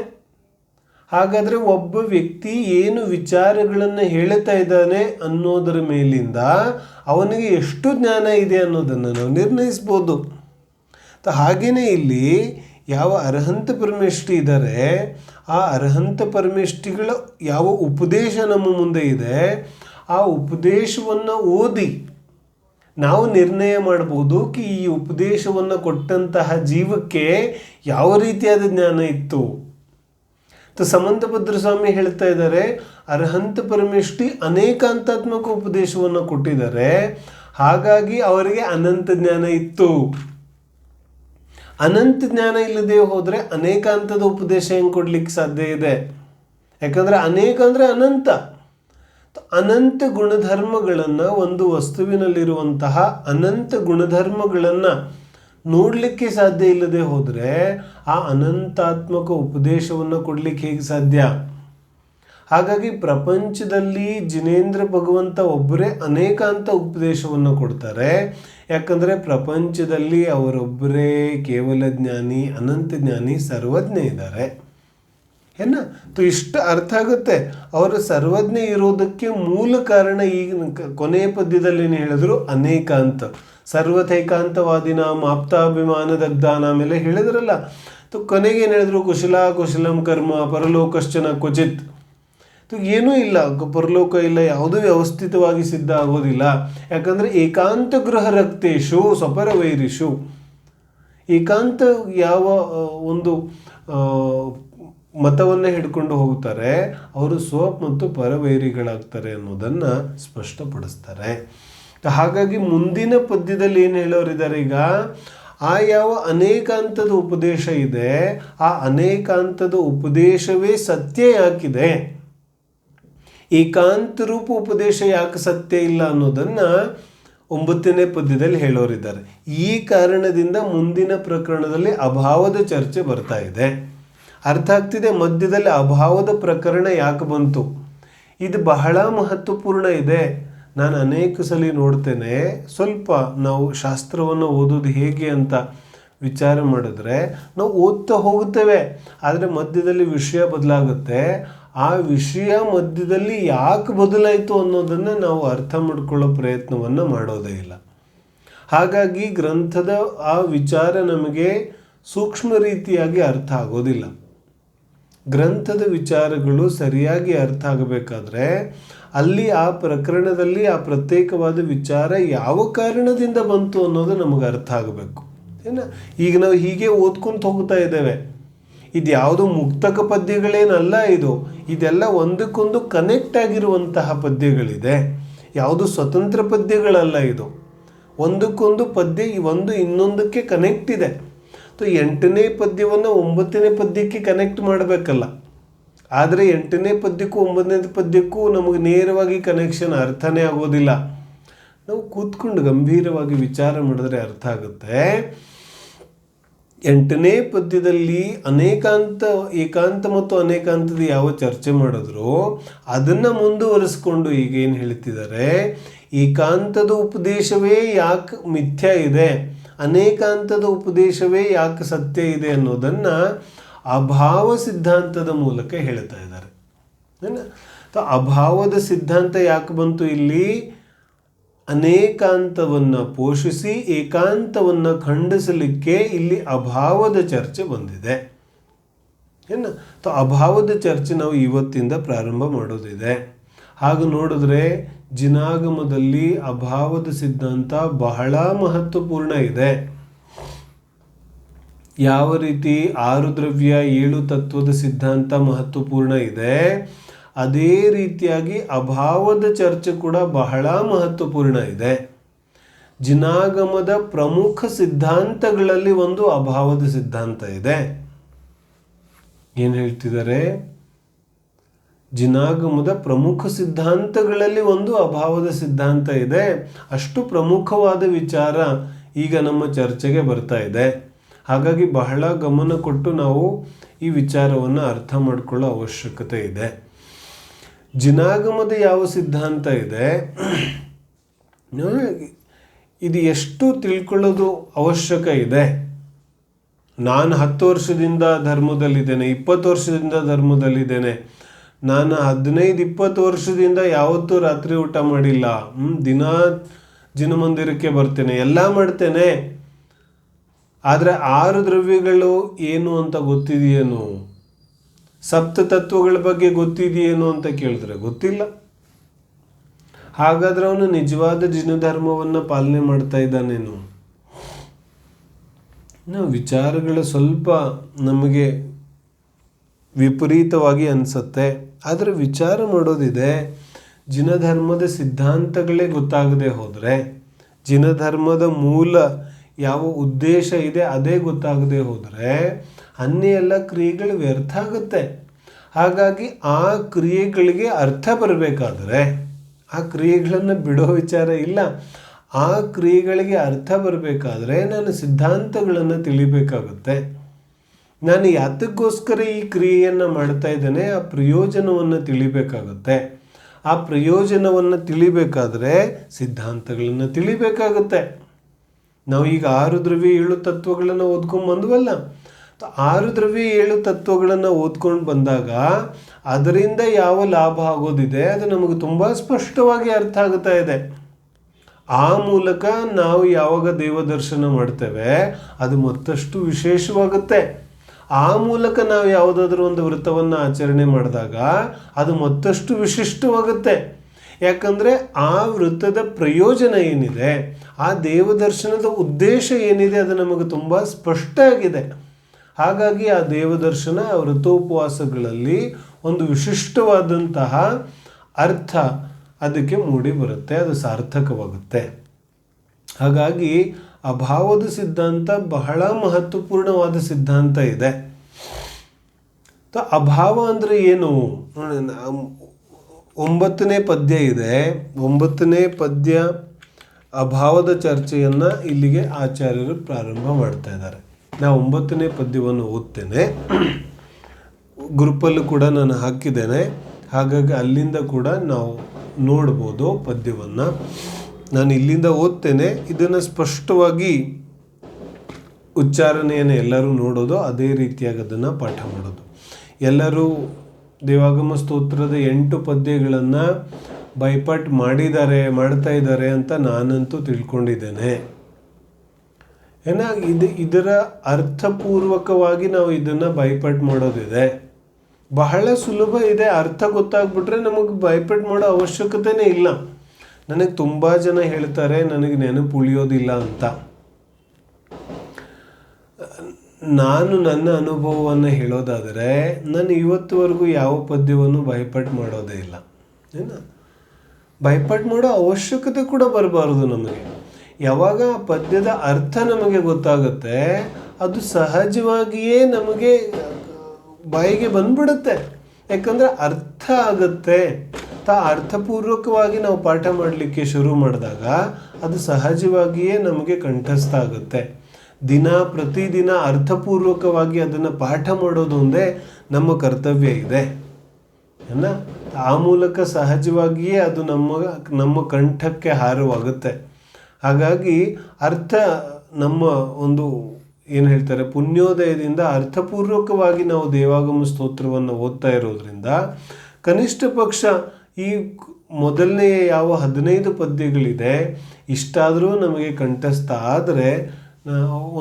ಹಾಗಾದರೆ ಒಬ್ಬ ವ್ಯಕ್ತಿ ಏನು ವಿಚಾರಗಳನ್ನು ಹೇಳ್ತಾ ಇದ್ದಾನೆ ಅನ್ನೋದರ ಮೇಲಿಂದ ಅವನಿಗೆ ಎಷ್ಟು ಜ್ಞಾನ ಇದೆ ಅನ್ನೋದನ್ನು ನಾವು ನಿರ್ಣಯಿಸ್ಬೋದು. ಹಾಗೆಯೇ ಇಲ್ಲಿ ಯಾವ ಅರ್ಹಂತ ಪರಮೇಷ್ಠಿ ಇದ್ದಾರೆ, ಆ ಅರ್ಹಂತ ಪರಮೇಷ್ಠಿಗಳ ಯಾವ ಉಪದೇಶ ನಮ್ಮ ಮುಂದೆ ಇದೆ, ಆ ಉಪದೇಶವನ್ನು ಓದಿ ನಾವು ನಿರ್ಣಯ ಮಾಡ್ಬೋದು ಕಿ ಈ ಉಪದೇಶವನ್ನು ಕೊಟ್ಟಂತಹ ಜೀವಕ್ಕೆ ಯಾವ ರೀತಿಯಾದ ಜ್ಞಾನ ಇತ್ತು. ಸಮಂತಭದ್ರ ಸ್ವಾಮಿ ಹೇಳ್ತಾ ಇದ್ದಾರೆ, ಅರ್ಹಂತ ಪರಮೇಷ್ಠಿ ಅನೇಕಾಂತಾತ್ಮಕ ಉಪದೇಶವನ್ನು ಕೊಟ್ಟಿದ್ದಾರೆ, ಹಾಗಾಗಿ ಅವರಿಗೆ ಅನಂತ ಜ್ಞಾನ ಇತ್ತು. ಅನಂತ ಜ್ಞಾನ ಇಲ್ಲದೆ ಹೋದರೆ ಅನೇಕಾಂತದ ಉಪದೇಶ ಹೆಂಗೆ ಕೊಡ್ಲಿಕ್ಕೆ ಸಾಧ್ಯ ಇದೆ? ಯಾಕಂದರೆ ಅನೇಕ ಅಂದರೆ ಅನಂತ. ಅನಂತ ಗುಣಧರ್ಮಗಳನ್ನು, ಒಂದು ವಸ್ತುವಿನಲ್ಲಿರುವಂತಹ ಅನಂತ ಗುಣಧರ್ಮಗಳನ್ನು ನೋಡಲಿಕ್ಕೆ ಸಾಧ್ಯ ಇಲ್ಲದೆ ಹೋದರೆ ಆ ಅನಂತಾತ್ಮಕ ಉಪದೇಶವನ್ನು ಕೊಡಲಿಕ್ಕೆ ಹೇಗೆ ಸಾಧ್ಯ? ಹಾಗಾಗಿ ಪ್ರಪಂಚದಲ್ಲಿ ಜಿನೇಂದ್ರ ಭಗವಂತ ಒಬ್ಬರೇ ಅನೇಕಾಂತ ಉಪದೇಶವನ್ನು ಕೊಡ್ತಾರೆ. ಯಾಕಂದರೆ ಪ್ರಪಂಚದಲ್ಲಿ ಅವರೊಬ್ಬರೇ ಕೇವಲ ಜ್ಞಾನಿ, ಅನಂತ ಜ್ಞಾನಿ, ಸರ್ವಜ್ಞ ಇದ್ದಾರೆ. ಇಷ್ಟು ಅರ್ಥ ಆಗುತ್ತೆ. ಅವರು ಸರ್ವಜ್ಞ ಇರೋದಕ್ಕೆ ಮೂಲ ಕಾರಣ ಈಗ ಕೊನೆಯ ಪದ್ಯದಲ್ಲಿ ಏನು ಹೇಳಿದ್ರು, ಅನೇಕಾಂತ, ಸರ್ವಥೈಕಾಂತವಾದಿನಾಂ ಆಪ್ತಾಭಿಮಾನದಗ್ಧಾನ ಮೇಲೆ ಹೇಳಿದ್ರಲ್ಲ. ಕೊನೆಗೆ ಏನು ಹೇಳಿದ್ರು, ಕುಶಲಂ ಕರ್ಮ ಪರಲೋಕಶ್ಚನ ಕ್ವಚಿತ್. ಏನೂ ಇಲ್ಲ, ಪರಲೋಕ ಇಲ್ಲ, ಯಾವುದೂ ವ್ಯವಸ್ಥಿತವಾಗಿ ಸಿದ್ಧ ಆಗೋದಿಲ್ಲ. ಯಾಕಂದರೆ ಏಕಾಂತ ಗೃಹ ರಕ್ತೇಶು ಸ್ವಪರವೈರಿಷು. ಏಕಾಂತ ಯಾವ ಒಂದು ಮತವನ್ನು ಹಿಡ್ಕೊಂಡು ಹೋಗ್ತಾರೆ ಅವರು ಸ್ವ ಮತ್ತು ಪರವೈರಿಗಳಾಗ್ತಾರೆ ಅನ್ನೋದನ್ನು ಸ್ಪಷ್ಟಪಡಿಸ್ತಾರೆ. ಹಾಗಾಗಿ ಮುಂದಿನ ಪದ್ಯದಲ್ಲಿ ಏನು ಹೇಳೋರಿದ್ದಾರೆ, ಈಗ ಆ ಯಾವ ಅನೇಕಾಂತದ ಉಪದೇಶ ಇದೆ, ಆ ಅನೇಕಾಂತದ ಉಪದೇಶವೇ ಸತ್ಯ ಯಾಕಿದೆ, ಏಕಾಂತ ರೂಪ ಉಪದೇಶ ಯಾಕೆ ಸತ್ಯ ಇಲ್ಲ ಅನ್ನೋದನ್ನು 9ನೇ ಪದ್ಯದಲ್ಲಿ ಹೇಳೋರಿದ್ದಾರೆ. ಈ ಕಾರಣದಿಂದ ಮುಂದಿನ ಪ್ರಕರಣದಲ್ಲಿ ಅಭಾವದ ಚರ್ಚೆ ಬರ್ತಾ ಇದೆ. ಅರ್ಥ ಆಗ್ತಿದೆ ಮಧ್ಯದಲ್ಲಿ ಅಭಾವದ ಪ್ರಕರಣ ಯಾಕೆ ಬಂತು. ಇದು ಬಹಳ ಮಹತ್ವಪೂರ್ಣ ಇದೆ. ನಾನು ಅನೇಕ ಸಲ ನೋಡ್ತೇನೆ, ಸ್ವಲ್ಪ ನಾವು ಶಾಸ್ತ್ರವನ್ನು ಓದೋದು ಹೇಗೆ ಅಂತ ವಿಚಾರ ಮಾಡಿದ್ರೆ ನಾವು ಓದ್ತಾ ಹೋಗುತ್ತೇವೆ, ಆದರೆ ಮಧ್ಯದಲ್ಲಿ ವಿಷಯ ಬದಲಾಗುತ್ತೆ. ಆ ವಿಷಯ ಮಧ್ಯದಲ್ಲಿ ಯಾಕೆ ಬದಲಾಯಿತು ಅನ್ನೋದನ್ನು ನಾವು ಅರ್ಥ ಮಾಡ್ಕೊಳ್ಳೋ ಪ್ರಯತ್ನವನ್ನು ಮಾಡೋದೇ ಇಲ್ಲ. ಹಾಗಾಗಿ ಗ್ರಂಥದ ಆ ವಿಚಾರ ನಮಗೆ ಸೂಕ್ಷ್ಮ ರೀತಿಯಾಗಿ ಅರ್ಥ ಆಗೋದಿಲ್ಲ. ಗ್ರಂಥದ ವಿಚಾರಗಳು ಸರಿಯಾಗಿ ಅರ್ಥ ಆಗಬೇಕಾದ್ರೆ ಅಲ್ಲಿ ಆ ಪ್ರಕರಣದಲ್ಲಿ ಆ ಪ್ರತ್ಯೇಕವಾದ ವಿಚಾರ ಯಾವ ಕಾರಣದಿಂದ ಬಂತು ಅನ್ನೋದು ನಮಗೆ ಅರ್ಥ ಆಗಬೇಕು. ಈಗ ನಾವು ಹೀಗೆ ಓದ್ಕೊಂತ ಹೋಗ್ತಾ ಇದ್ದೇವೆ. ಇದು ಯಾವುದು ಮುಕ್ತಕ ಪದ್ಯಗಳೇನಲ್ಲ, ಇದೆಲ್ಲ ಒಂದಕ್ಕೊಂದು ಕನೆಕ್ಟ್ ಆಗಿರುವಂತಹ ಪದ್ಯಗಳಿದೆ, ಯಾವುದು ಸ್ವತಂತ್ರ ಪದ್ಯಗಳಲ್ಲ. ಇದು ಒಂದಕ್ಕೊಂದು ಪದ್ಯ ಒಂದು ಇನ್ನೊಂದಕ್ಕೆ ಕನೆಕ್ಟ್ ಇದೆ. 8ನೇ ಪದ್ಯವನ್ನು 9ನೇ ಪದ್ಯಕ್ಕೆ ಕನೆಕ್ಟ್ ಮಾಡಬೇಕಲ್ಲ, ಆದರೆ 8ನೇ ಪದ್ಯಕ್ಕೂ 9ನೇ ಪದ್ಯಕ್ಕೂ ನಮಗೆ ನೇರವಾಗಿ ಕನೆಕ್ಷನ್ ಅರ್ಥನೇ ಆಗೋದಿಲ್ಲ. ನಾವು ಕೂತ್ಕೊಂಡು ಗಂಭೀರವಾಗಿ ವಿಚಾರ ಮಾಡಿದ್ರೆ ಅರ್ಥ ಆಗುತ್ತೆ. 8ನೇ ಪದ್ಯದಲ್ಲಿ ಏಕಾಂತ ಮತ್ತು ಅನೇಕಾಂತದ ಯಾವ ಚರ್ಚೆ ಮಾಡಿದ್ರು ಅದನ್ನು ಮುಂದುವರಿಸ್ಕೊಂಡು ಈಗ ಏನು ಹೇಳ್ತಿದ್ದಾರೆ, ಏಕಾಂತದ ಉಪದೇಶವೇ ಯಾಕೆ ಮಿಥ್ಯ ಇದೆ, ಅನೇಕಾಂತದ ಉಪದೇಶವೇ ಯಾಕೆ ಸತ್ಯ ಇದೆ ಅನ್ನೋದನ್ನು ಅಭಾವ ಸಿದ್ಧಾಂತದ ಮೂಲಕ ಹೇಳ್ತಾ ಇದ್ದಾರೆ. ಅಭಾವದ ಸಿದ್ಧಾಂತ ಯಾಕೆ ಬಂತು ಇಲ್ಲಿ? ಅನೇಕಾಂತವನ್ನು ಪೋಷಿಸಿ ಏಕಾಂತವನ್ನು ಖಂಡಿಸಲಿಕ್ಕೆ ಇಲ್ಲಿ ಅಭಾವದ ಚರ್ಚೆ ಬಂದಿದೆ. ಏನು ಅಭಾವದ ಚರ್ಚೆ ನಾವು ಇವತ್ತಿಂದ ಪ್ರಾರಂಭ ಮಾಡೋದಿದೆ. ಹಾಗೆ ನೋಡಿದ್ರೆ ಜಿನಾಗಮದಲ್ಲಿ ಅಭಾವದ ಸಿದ್ಧಾಂತ ಬಹಳ ಮಹತ್ವಪೂರ್ಣ ಇದೆ. ಯಾವ ರೀತಿ 6 ದ್ರವ್ಯ 7 ತತ್ವದ ಸಿದ್ಧಾಂತ ಮಹತ್ವಪೂರ್ಣ ಇದೆ, ಅದೇ ರೀತಿಯಾಗಿ ಅಭಾವದ ಚರ್ಚೆ ಕೂಡ ಬಹಳ ಮಹತ್ವಪೂರ್ಣ ಇದೆ. ಜಿನಾಗಮದ ಪ್ರಮುಖ ಸಿದ್ಧಾಂತಗಳಲ್ಲಿ ಒಂದು ಅಭಾವದ ಸಿದ್ಧಾಂತ ಇದೆ. ಏನು ಹೇಳ್ತಿದ್ದಾರೆ? ಜಿನಾಗಮದ ಪ್ರಮುಖ ಸಿದ್ಧಾಂತಗಳಲ್ಲಿ ಒಂದು ಅಭಾವದ ಸಿದ್ಧಾಂತ ಇದೆ. ಅಷ್ಟು ಪ್ರಮುಖವಾದ ವಿಚಾರ ಈಗ ನಮ್ಮ ಚರ್ಚೆಗೆ ಬರ್ತಾ ಇದೆ. ಹಾಗಾಗಿ ಬಹಳ ಗಮನ ಕೊಟ್ಟು ನಾವು ಈ ವಿಚಾರವನ್ನು ಅರ್ಥ ಮಾಡಿಕೊಳ್ಳೋ ಅವಶ್ಯಕತೆ ಇದೆ. ಜಿನಾಗಮದ ಯಾವ ಸಿದ್ಧಾಂತ ಇದೆ, ಇದು ಎಷ್ಟು ತಿಳ್ಕೊಳ್ಳೋದು ಅವಶ್ಯಕ ಇದೆ. ನಾನು 10 ವರ್ಷದಿಂದ ಧರ್ಮದಲ್ಲಿದ್ದೇನೆ, 20 ವರ್ಷದಿಂದ ಧರ್ಮದಲ್ಲಿದ್ದೇನೆ, ನಾನು 15-20 ವರ್ಷದಿಂದ ಯಾವತ್ತೂ ರಾತ್ರಿ ಊಟ ಮಾಡಿಲ್ಲ, ದಿನ ಜಿನಮಂದಿರಕ್ಕೆ ಬರ್ತೇನೆ, ಎಲ್ಲ ಮಾಡ್ತೇನೆ, ಆದರೆ 6 ದ್ರವ್ಯಗಳು ಏನು ಅಂತ ಗೊತ್ತಿದೆಯೇನು, ಸಪ್ತತತ್ವಗಳ ಬಗ್ಗೆ ಗೊತ್ತಿದೆಯೇನು ಅಂತ ಕೇಳಿದ್ರೆ ಗೊತ್ತಿಲ್ಲ. ಹಾಗಾದ್ರೆ ಅವನು ನಿಜವಾದ ಜಿನಧರ್ಮವನ್ನು ಪಾಲನೆ ಮಾಡ್ತಾ ಇದ್ದಾನೇನು? ವಿಚಾರಗಳು ಸ್ವಲ್ಪ ನಮಗೆ ವಿಪರೀತವಾಗಿ ಅನಿಸುತ್ತೆ. ಆದರೆ ವಿಚಾರ ಮಾಡೋದಿದೆ. ಜಿನಧರ್ಮದ ಸಿದ್ಧಾಂತಗಳೇ ಗೊತ್ತಾಗದೆ ಹೋದರೆ, ಜಿನಧರ್ಮದ ಮೂಲ ಯಾವ ಉದ್ದೇಶ ಇದೆ ಅದೇ ಗೊತ್ತಾಗದೆ ಹೋದರೆ ಅನ್ಯ ಎಲ್ಲ ಕ್ರಿಯೆಗಳು ವ್ಯರ್ಥ ಆಗುತ್ತೆ. ಹಾಗಾಗಿ ಆ ಕ್ರಿಯೆಗಳಿಗೆ ಅರ್ಥ ಬರಬೇಕಾದ್ರೆ ಆ ಕ್ರಿಯೆಗಳನ್ನು ಬಿಡೋ ವಿಚಾರ ಇಲ್ಲ. ಆ ಕ್ರಿಯೆಗಳಿಗೆ ಅರ್ಥ ಬರಬೇಕಾದ್ರೆ ನಾನು ಸಿದ್ಧಾಂತಗಳನ್ನು ತಿಳಿಬೇಕಾಗುತ್ತೆ. ನಾನು ಯಾತಕ್ಕೋಸ್ಕರ ಈ ಕ್ರಿಯೆಯನ್ನು ಮಾಡ್ತಾ ಇದ್ದೇನೆ, ಆ ಪ್ರಯೋಜನವನ್ನು ತಿಳಿಬೇಕಾಗುತ್ತೆ. ಆ ಪ್ರಯೋಜನವನ್ನು ತಿಳಿಬೇಕಾದ್ರೆ ಸಿದ್ಧಾಂತಗಳನ್ನು ತಿಳಿಬೇಕಾಗುತ್ತೆ. ನಾವು ಈಗ 6 ದ್ರವ್ಯ 7 ತತ್ವಗಳನ್ನು ಓದ್ಕೊಂಡು ಬಂದ್ವಲ್ಲ, 6 ದ್ರವ್ಯ 7 ತತ್ವಗಳನ್ನು ಓದ್ಕೊಂಡು ಬಂದಾಗ ಅದರಿಂದ ಯಾವ ಲಾಭ ಆಗೋದಿದೆ ಅದು ನಮಗೆ ತುಂಬ ಸ್ಪಷ್ಟವಾಗಿ ಅರ್ಥ ಆಗುತ್ತಾ ಇದೆ. ಆ ಮೂಲಕ ನಾವು ಯಾವಾಗ ದೇವದರ್ಶನ ಮಾಡ್ತೇವೆ ಅದು ಮತ್ತಷ್ಟು ವಿಶೇಷವಾಗುತ್ತೆ. ಆ ಮೂಲಕ ನಾವು ಯಾವುದಾದ್ರೂ ಒಂದು ವೃತ್ತವನ್ನು ಆಚರಣೆ ಮಾಡಿದಾಗ ಅದು ಮತ್ತಷ್ಟು ವಿಶಿಷ್ಟವಾಗುತ್ತೆ. ಯಾಕಂದರೆ ಆ ವೃತ್ತದ ಪ್ರಯೋಜನ ಏನಿದೆ, ಆ ದೇವದರ್ಶನದ ಉದ್ದೇಶ ಏನಿದೆ ಅದು ನಮಗೆ ತುಂಬ ಸ್ಪಷ್ಟ ಆಗಿದೆ. ಹಾಗಾಗಿ ಆ ದೇವದರ್ಶನ ವೃತೋಪವಾಸಗಳಲ್ಲಿ ಒಂದು ವಿಶಿಷ್ಟವಾದಂತಹ ಅರ್ಥ ಅದಕ್ಕೆ ಮೂಡಿ ಬರುತ್ತೆ, ಅದು ಸಾರ್ಥಕವಾಗುತ್ತೆ. ಹಾಗಾಗಿ ಅಭಾವದ ಸಿದ್ಧಾಂತ ಬಹಳ ಮಹತ್ವಪೂರ್ಣವಾದ ಸಿದ್ಧಾಂತ ಇದೆ. ಅಭಾವ ಅಂದರೆ ಏನು? 9ನೇ ಪದ್ಯ ಇದೆ. 9ನೇ ಪದ್ಯ ಅಭಾವದ ಚರ್ಚೆಯನ್ನು ಇಲ್ಲಿಗೆ ಆಚಾರ್ಯರು ಪ್ರಾರಂಭ ಮಾಡ್ತಾ ಇದ್ದಾರೆ. ನಾನು 9ನೇ ಪದ್ಯವನ್ನು ಓದ್ತೇನೆ. ಗ್ರೂಪಲ್ಲೂ ಕೂಡ ನಾನು ಹಾಕಿದ್ದೇನೆ, ಹಾಗಾಗಿ ಅಲ್ಲಿಂದ ಕೂಡ ನಾವು ನೋಡ್ಬೋದು ಪದ್ಯವನ್ನು. ನಾನು ಇಲ್ಲಿಂದ ಓದ್ತೇನೆ. ಇದನ್ನು ಸ್ಪಷ್ಟವಾಗಿ ಉಚ್ಚಾರಣೆಯನ್ನು ಎಲ್ಲರೂ ನೋಡೋದು, ಅದೇ ರೀತಿಯಾಗಿ ಅದನ್ನು ಪಾಠ ಮಾಡೋದು. ಎಲ್ಲರೂ ದೇವಾಗಮ ಸ್ತೋತ್ರದ 8 ಪದ್ಯಗಳನ್ನು ಬೈಪಾಟ್ ಮಾಡ್ತಾ ಇದ್ದಾರೆ ಅಂತ ನಾನಂತೂ ತಿಳ್ಕೊಂಡಿದ್ದೇನೆ. ಇದರ ಅರ್ಥಪೂರ್ವಕವಾಗಿ ನಾವು ಇದನ್ನು ಬೈಪಾಟ್ ಮಾಡೋದಿದೆ. ಬಹಳ ಸುಲಭ ಇದೆ. ಅರ್ಥ ಗೊತ್ತಾಗ್ಬಿಟ್ರೆ ನಮಗೆ ಬೈಪಾಟ್ ಮಾಡೋ ಅವಶ್ಯಕತೆನೇ ಇಲ್ಲ. ನನಗೆ ತುಂಬ ಜನ ಹೇಳ್ತಾರೆ ನನಗೆ ನೆನಪು ಉಳಿಯೋದಿಲ್ಲ ಅಂತ. ನಾನು ನನ್ನ ಅನುಭವವನ್ನು ಹೇಳೋದಾದರೆ ನಾನು ಇವತ್ತುವರೆಗೂ ಯಾವ ಪದ್ಯವನ್ನು ಬೈಪಾಟ್ ಮಾಡೋದೇ ಇಲ್ಲ. ಬೈಪಾಟ್ ಮಾಡೋ ಅವಶ್ಯಕತೆ ಕೂಡ ಬರಬಾರ್ದು ನಮಗೆ. ಯಾವಾಗ ಆ ಪದ್ಯದ ಅರ್ಥ ನಮಗೆ ಗೊತ್ತಾಗುತ್ತೆ ಅದು ಸಹಜವಾಗಿಯೇ ನಮಗೆ ಬಾಯಿಗೆ ಬಂದ್ಬಿಡುತ್ತೆ. ಯಾಕಂದರೆ ಅರ್ಥ ಆಗುತ್ತೆ. ಅರ್ಥಪೂರ್ವಕವಾಗಿ ನಾವು ಪಾಠ ಮಾಡಲಿಕ್ಕೆ ಶುರು ಮಾಡಿದಾಗ ಅದು ಸಹಜವಾಗಿಯೇ ನಮಗೆ ಕಂಠಸ್ಥ ಆಗುತ್ತೆ. ಪ್ರತಿದಿನ ಅರ್ಥಪೂರ್ವಕವಾಗಿ ಅದನ್ನು ಪಾಠ ಮಾಡೋದು ಒಂದೇ ನಮ್ಮ ಕರ್ತವ್ಯ ಇದೆ. ಆ ಮೂಲಕ ಸಹಜವಾಗಿಯೇ ಅದು ನಮ್ಮ ಕಂಠಕ್ಕೆ ಹಾರವಾಗುತ್ತೆ. ಹಾಗಾಗಿ ಅರ್ಥ ನಮ್ಮ ಒಂದು ಏನು ಹೇಳ್ತಾರೆ ಪುಣ್ಯೋದಯದಿಂದ ಅರ್ಥಪೂರ್ವಕವಾಗಿ ನಾವು ದೇವಾಗಮ ಸ್ತೋತ್ರವನ್ನು ಓದ್ತಾ ಇರೋದ್ರಿಂದ ಕನಿಷ್ಠ ಪಕ್ಷ ಈ ಮೊದಲನೇ ಯಾವ 15 ಪದ್ಯಗಳಿದೆ ಇಷ್ಟಾದರೂ ನಮಗೆ ಕಂಠಸ್ಥ ಆದರೆ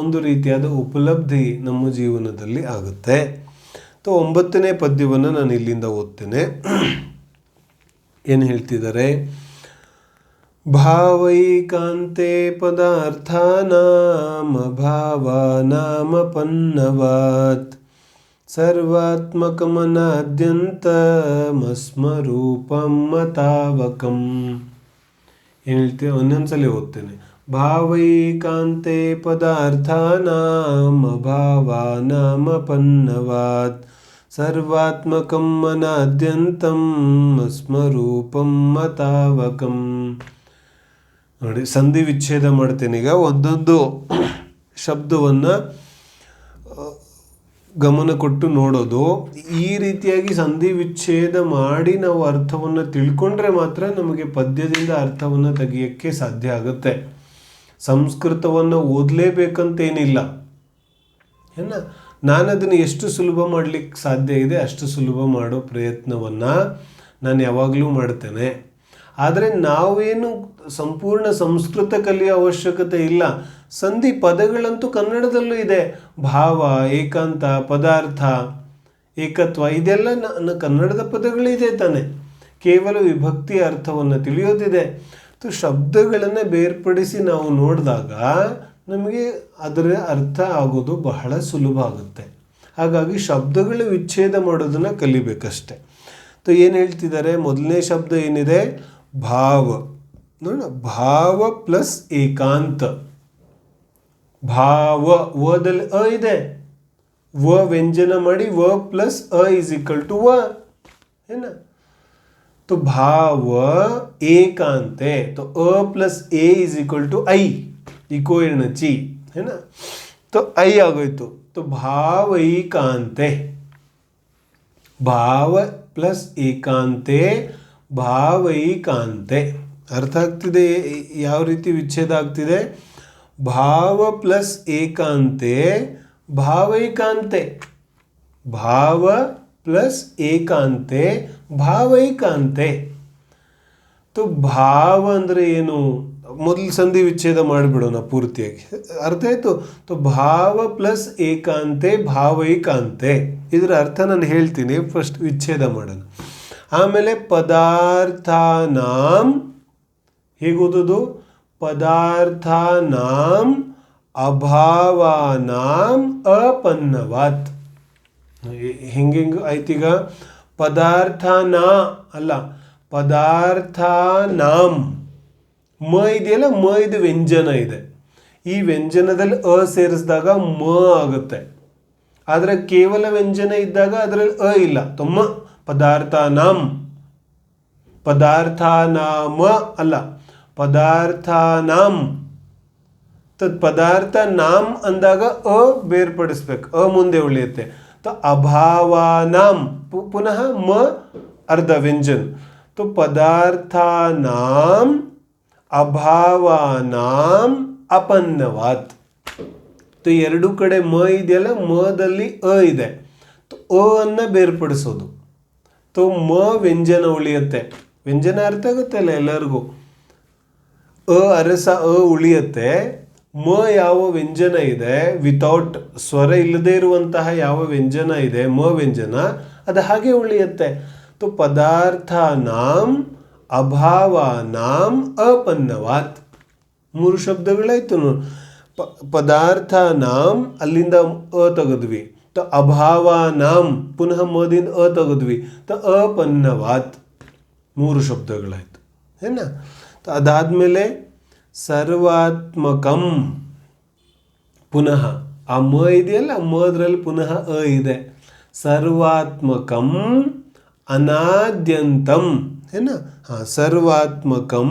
ಒಂದು ರೀತಿಯಾದ ಉಪಲಬ್ಧಿ ನಮ್ಮ ಜೀವನದಲ್ಲಿ ಆಗುತ್ತೆ. 9ನೇ ಪದ್ಯವನ್ನು ನಾನು ಇಲ್ಲಿಂದ ಓದ್ತೇನೆ. ಏನು ಹೇಳ್ತಿದ್ದಾರೆ? ಭಾವೈಕಾಂತೆ ಪದಾರ್ಥಾನಾಂ ಅಭಾವಾನಾಮಪನ್ನವಾತ್ ಸರ್ವಾತ್ಮಕಮನಾದ್ಯಂತಮಸ್ಮರೂಪಂ ಮತಾವಕಂ. ಏನು ಹೇಳ್ತೀವಿ? ಒಂದೊಂದ್ಸಲಿ ಓದ್ತೇನೆ. ಭಾವೈಕಾಂತೆ ಪದಾರ್ಥಾನಾಂ ಅಭಾವಾನಾಮಪನ್ನವಾತ್ ಸರ್ವಾತ್ಮಕಂ ಅನಾದ್ಯಂತಂ ಸ್ಮರೂಪಂ ಮತಾವಕಂ. ನೋಡಿ, ಸಂಧಿ ವಿಚ್ಛೇದ ಮಾಡ್ತೇನೆ. ಈಗ ಒಂದೊಂದು ಶಬ್ದವನ್ನು ಗಮನ ಕೊಟ್ಟು ನೋಡೋದು. ಈ ರೀತಿಯಾಗಿ ಸಂಧಿ ವಿಚ್ಛೇದ ಮಾಡಿ ನಾವು ಅರ್ಥವನ್ನು ತಿಳ್ಕೊಂಡ್ರೆ ಮಾತ್ರ ನಮಗೆ ಪದ್ಯದಿಂದ ಅರ್ಥವನ್ನು ತೆಗೆಯೋಕ್ಕೆ ಸಾಧ್ಯ ಆಗುತ್ತೆ. ಸಂಸ್ಕೃತವನ್ನು ಓದಲೇಬೇಕಂತೇನಿಲ್ಲ. ಏನ, ನಾನು ಅದನ್ನು ಎಷ್ಟು ಸುಲಭ ಮಾಡಲಿಕ್ಕೆ ಸಾಧ್ಯ ಇದೆ ಅಷ್ಟು ಸುಲಭ ಮಾಡೋ ಪ್ರಯತ್ನವನ್ನು ನಾನು ಯಾವಾಗಲೂ ಮಾಡ್ತೇನೆ. ಆದರೆ ನಾವೇನು ಸಂಪೂರ್ಣ ಸಂಸ್ಕೃತ ಕಲಿಯೋ ಅವಶ್ಯಕತೆ ಇಲ್ಲ. ಸಂಧಿ ಪದಗಳಂತೂ ಕನ್ನಡದಲ್ಲೂ ಇದೆ. ಭಾವ, ಏಕಾಂತ, ಪದಾರ್ಥ, ಏಕತ್ವ, ಇದೆಲ್ಲ ಕನ್ನಡದ ಪದಗಳಿದೆ ತಾನೆ. ಕೇವಲ ವಿಭಕ್ತಿಯ ಅರ್ಥವನ್ನು ತಿಳಿಯೋದಿದೆ. ಶಬ್ದಗಳನ್ನು ಬೇರ್ಪಡಿಸಿ ನಾವು ನೋಡಿದಾಗ ನಮಗೆ ಅದರ ಅರ್ಥ ಆಗೋದು ಬಹಳ ಸುಲಭ ಆಗುತ್ತೆ. ಹಾಗಾಗಿ ಶಬ್ದಗಳ ವಿಚ್ಛೇದ ಮಾಡೋದನ್ನು ಕಲಿಬೇಕಷ್ಟೆ. ಏನು ಹೇಳ್ತಿದ್ದಾರೆ? ಮೊದಲನೇ ಶಬ್ದ ಏನಿದೆ? ಭಾವ. ನೋಡ, ಭಾವ ಪ್ಲಸ್ ಏಕಾಂತ. ಭಾವ, ವದಲ್ಲಿ ಅ ಇದೆ. ವ ವ್ಯಂಜನ ಮಾಡಿ ವ ಪ್ಲಸ್ ಅ ಇಸ್ ಈಕ್ವಲ್ ಟು ವ. ಏನ? तो भाव एकांते, तो अ प्लस ए इज इक्वल टू आई, इको ची है ना. तो आई आ गई. तो भाव एकांते, भाव प्लस एकांते, भाव एकांते. अर्थ ಆಗ್ತಿದೆ ಯಾವ ರೀತಿ ವಿಚ್ಛೇದ ಆಗ್ತಿದೆ? ಭಾವ ಪ್ಲಸ್ ಏಕಾಂತೆ ಭಾವೈಕಾಂತೆ, ಭಾವ ಪ್ಲಸ್ ಏಕಾಂತೆ ಭಾವೈಕಾಂತೆ. तो ಭಾವ ಅಂದರೆ ಏನು? ಮೊದಲು ಸಂಧಿ ವಿಚ್ಛೇದ ಮಾಡಿಬಿಡೋಣ ಪೂರ್ತಿಯಾಗಿ. ಅರ್ಥ ಆಯಿತು? तो ಭಾವ ಪ್ಲಸ್ ಏಕಾಂತೆ ಭಾವೈಕಾಂತೆ. ಇದರ ಅರ್ಥ ನಾನು ಹೇಳ್ತೀನಿ, ಫಸ್ಟ್ ವಿಚ್ಛೇದ ಮಾಡೋಣ. ಆಮೇಲೆ ಪದಾರ್ಥಾನಾಂ, ಹೇಗೆ ಓದೋದು? ಪದಾರ್ಥಾನಾಂ ಅಭಾವಾನಾಂ ಅಪನ್ನವಾತ್. ಹೆಂಗೆ ಆಯ್ತೀಗ? ಪದಾರ್ಥಾನ ಅಲ್ಲ, ಪದಾರ್ಥಾನಾಂ. ಮ ಇದೆಯಲ್ಲ, ಮ ಇದು ವ್ಯಂಜನ ಇದೆ. ಈ ವ್ಯಂಜನದಲ್ಲಿ ಅ ಸೇರಿಸಿದಾಗ ಮ ಆಗುತ್ತೆ. ಆದರೆ ಕೇವಲ ವ್ಯಂಜನ ಇದ್ದಾಗ ಅದರಲ್ಲಿ ಅ ಇಲ್ಲ. ತೊಮ್ಮ ಪದಾರ್ಥಾನಾಂ, ಪದಾರ್ಥಾನಾಮ ಅಲ್ಲ, ಪದಾರ್ಥಾನಾಂ. ಪದಾರ್ಥ ನಾಂ ಅಂದಾಗ ಅ ಬೇರ್ಪಡಿಸ್ಬೇಕು, ಅ ಮುಂದೆ ಉಳಿಯುತ್ತೆ. तो अभावानाम, पुनः म अर्ध व्यंजन. तो पदार्थानाम अभावानाम अपन्नवात. तो ಎರಡು ಕಡೆ ಮ ಇದೆಯಲ್ಲ, ಮದಲ್ಲಿ ಅ ಇದೆ. तो ಅ ಅನ್ನ ಬೇರ್ಪಡಿಸೋದು. तो ಮ ವ್ಯಂಜನ ಉಳಿಯುತ್ತೆ. ವ್ಯಂಜನ ಅರ್ಥ ಆಗುತ್ತೆ ಅಲ್ಲ ಎಲ್ಲರಿಗೂ? ಅ ಅರಸ ಅ ಉಳಿಯುತ್ತೆ. ಮ ಯಾವ ವ್ಯಂಜನ ಇದೆ, ವಿತೌಟ್ ಸ್ವರ ಇಲ್ಲದೆ ಇರುವಂತಹ ಯಾವ ವ್ಯಂಜನ ಇದೆ, ಮ ವ್ಯಂಜನ, ಅದು ಹಾಗೆ ಉಳಿಯುತ್ತೆ. तो ಪದಾರ್ಥಾನಾಂ ಅಭಾವಾನಾಂ ಅಪನ್ನವಾತ್. 3 ಶಬ್ದಗಳಾಯ್ತು. ಪದಾರ್ಥಾನಾಂ ಅಲ್ಲಿಂದ ಅ ತೆಗೆದ್ವಿ. तो ಅಭಾವಾನಾಂ ಪುನಃ ಮದಿಂದ ಅ ತೆಗೆದ್ವಿ. तो ಅಪನ್ನವಾತ್. 3 ಶಬ್ದಗಳಾಯ್ತು ಏನ. ಅದಾದ್ಮೇಲೆ ಸರ್ವಾತ್ಮಕಂ, ಪುನಃ ಆ ಮ ಇದೆಯಲ್ಲ, ಮದ್ರಲ್ಲಿ ಪುನಃ ಅ ಇದೆ. ಸರ್ವಾತ್ಮಕಂ ಅನಾದ್ಯಂತಂ ಏನ. ಸರ್ವಾತ್ಮಕಂ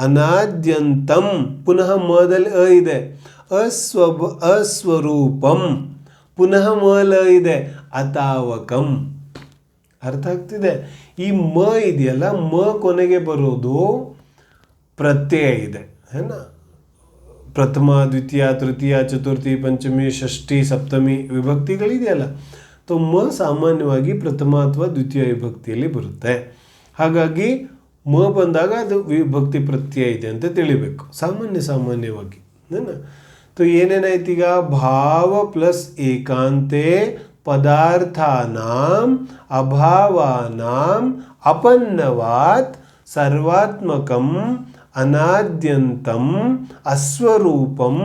ಅನಾದ್ಯಂತಂ, ಪುನಃ ಮದಲ್ಲಿ ಅ ಇದೆ. ಅಸ್ವರೂಪಂ, ಪುನಃ ಮಲ ಇದೆ. ಅತಾವಕಂ. ಅರ್ಥ ಆಗ್ತಿದೆ? ಈ ಮ ಇದೆಯಲ್ಲ, ಮ ಕೊನೆಗೆ ಬರೋದು ಪ್ರತ್ಯಯ ಇದೆ ಏನ. ಪ್ರಥಮ, ದ್ವಿತೀಯ, ತೃತೀಯ, ಚತುರ್ಥಿ, ಪಂಚಮಿ, ಷಷ್ಠಿ, ಸಪ್ತಮಿ ವಿಭಕ್ತಿಗಳಿದೆಯಲ್ಲ. तो ಮ ಸಾಮಾನ್ಯವಾಗಿ ಪ್ರಥಮ ಅಥವಾ ದ್ವಿತೀಯ ವಿಭಕ್ತಿಯಲ್ಲಿ ಬರುತ್ತೆ. ಹಾಗಾಗಿ ಮ ಬಂದಾಗ ಅದು ವಿಭಕ್ತಿ ಪ್ರತ್ಯಯ ಇದೆ ಅಂತ ತಿಳಿಬೇಕು ಸಾಮಾನ್ಯವಾಗಿ ಏನೇನಾಯ್ತು ಈಗ ಭಾವ ಪ್ಲಸ್ ಏಕಾಂತೆ ಪದಾರ್ಥಾನಾಂ ಅಭಾವಾನಾಂ ಅಪನ್ನವಾತ್ ಸರ್ವಾತ್ಮಕಂ ಅನಾದ್ಯಂತಂ ಅಸ್ವರೂಪಂ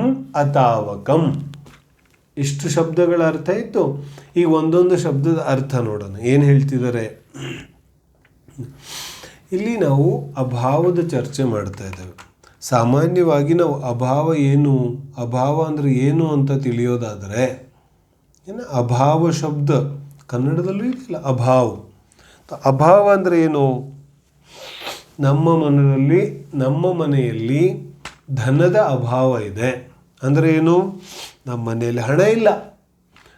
ಅತಾವಕಂ. ಇಷ್ಟು ಶಬ್ದಗಳ ಅರ್ಥ ಇತ್ತು. ಈಗ ಒಂದೊಂದು ಶಬ್ದದ ಅರ್ಥ ನೋಡೋಣ ಏನು ಹೇಳ್ತಿದ್ದಾರೆ. ಇಲ್ಲಿ ನಾವು ಅಭಾವದ ಚರ್ಚೆ ಮಾಡ್ತಾ ಇದ್ದೇವೆ. ಸಾಮಾನ್ಯವಾಗಿ ನಾವು ಅಭಾವ ಅಂದರೆ ಏನು ಅಂತ ತಿಳಿಯೋದಾದರೆ ಅಭಾವ ಶಬ್ದ ಕನ್ನಡದಲ್ಲೂ ಇದೆಯಲ್ಲ ಅಭಾವ ಅಂದರೆ ಏನು. ನಮ್ಮ ಮನೆಯಲ್ಲಿ ಧನದ ಅಭಾವ ಇದೆ ಅಂದರೆ ಏನು, ನಮ್ಮ ಮನೆಯಲ್ಲಿ ಹಣ ಇಲ್ಲ.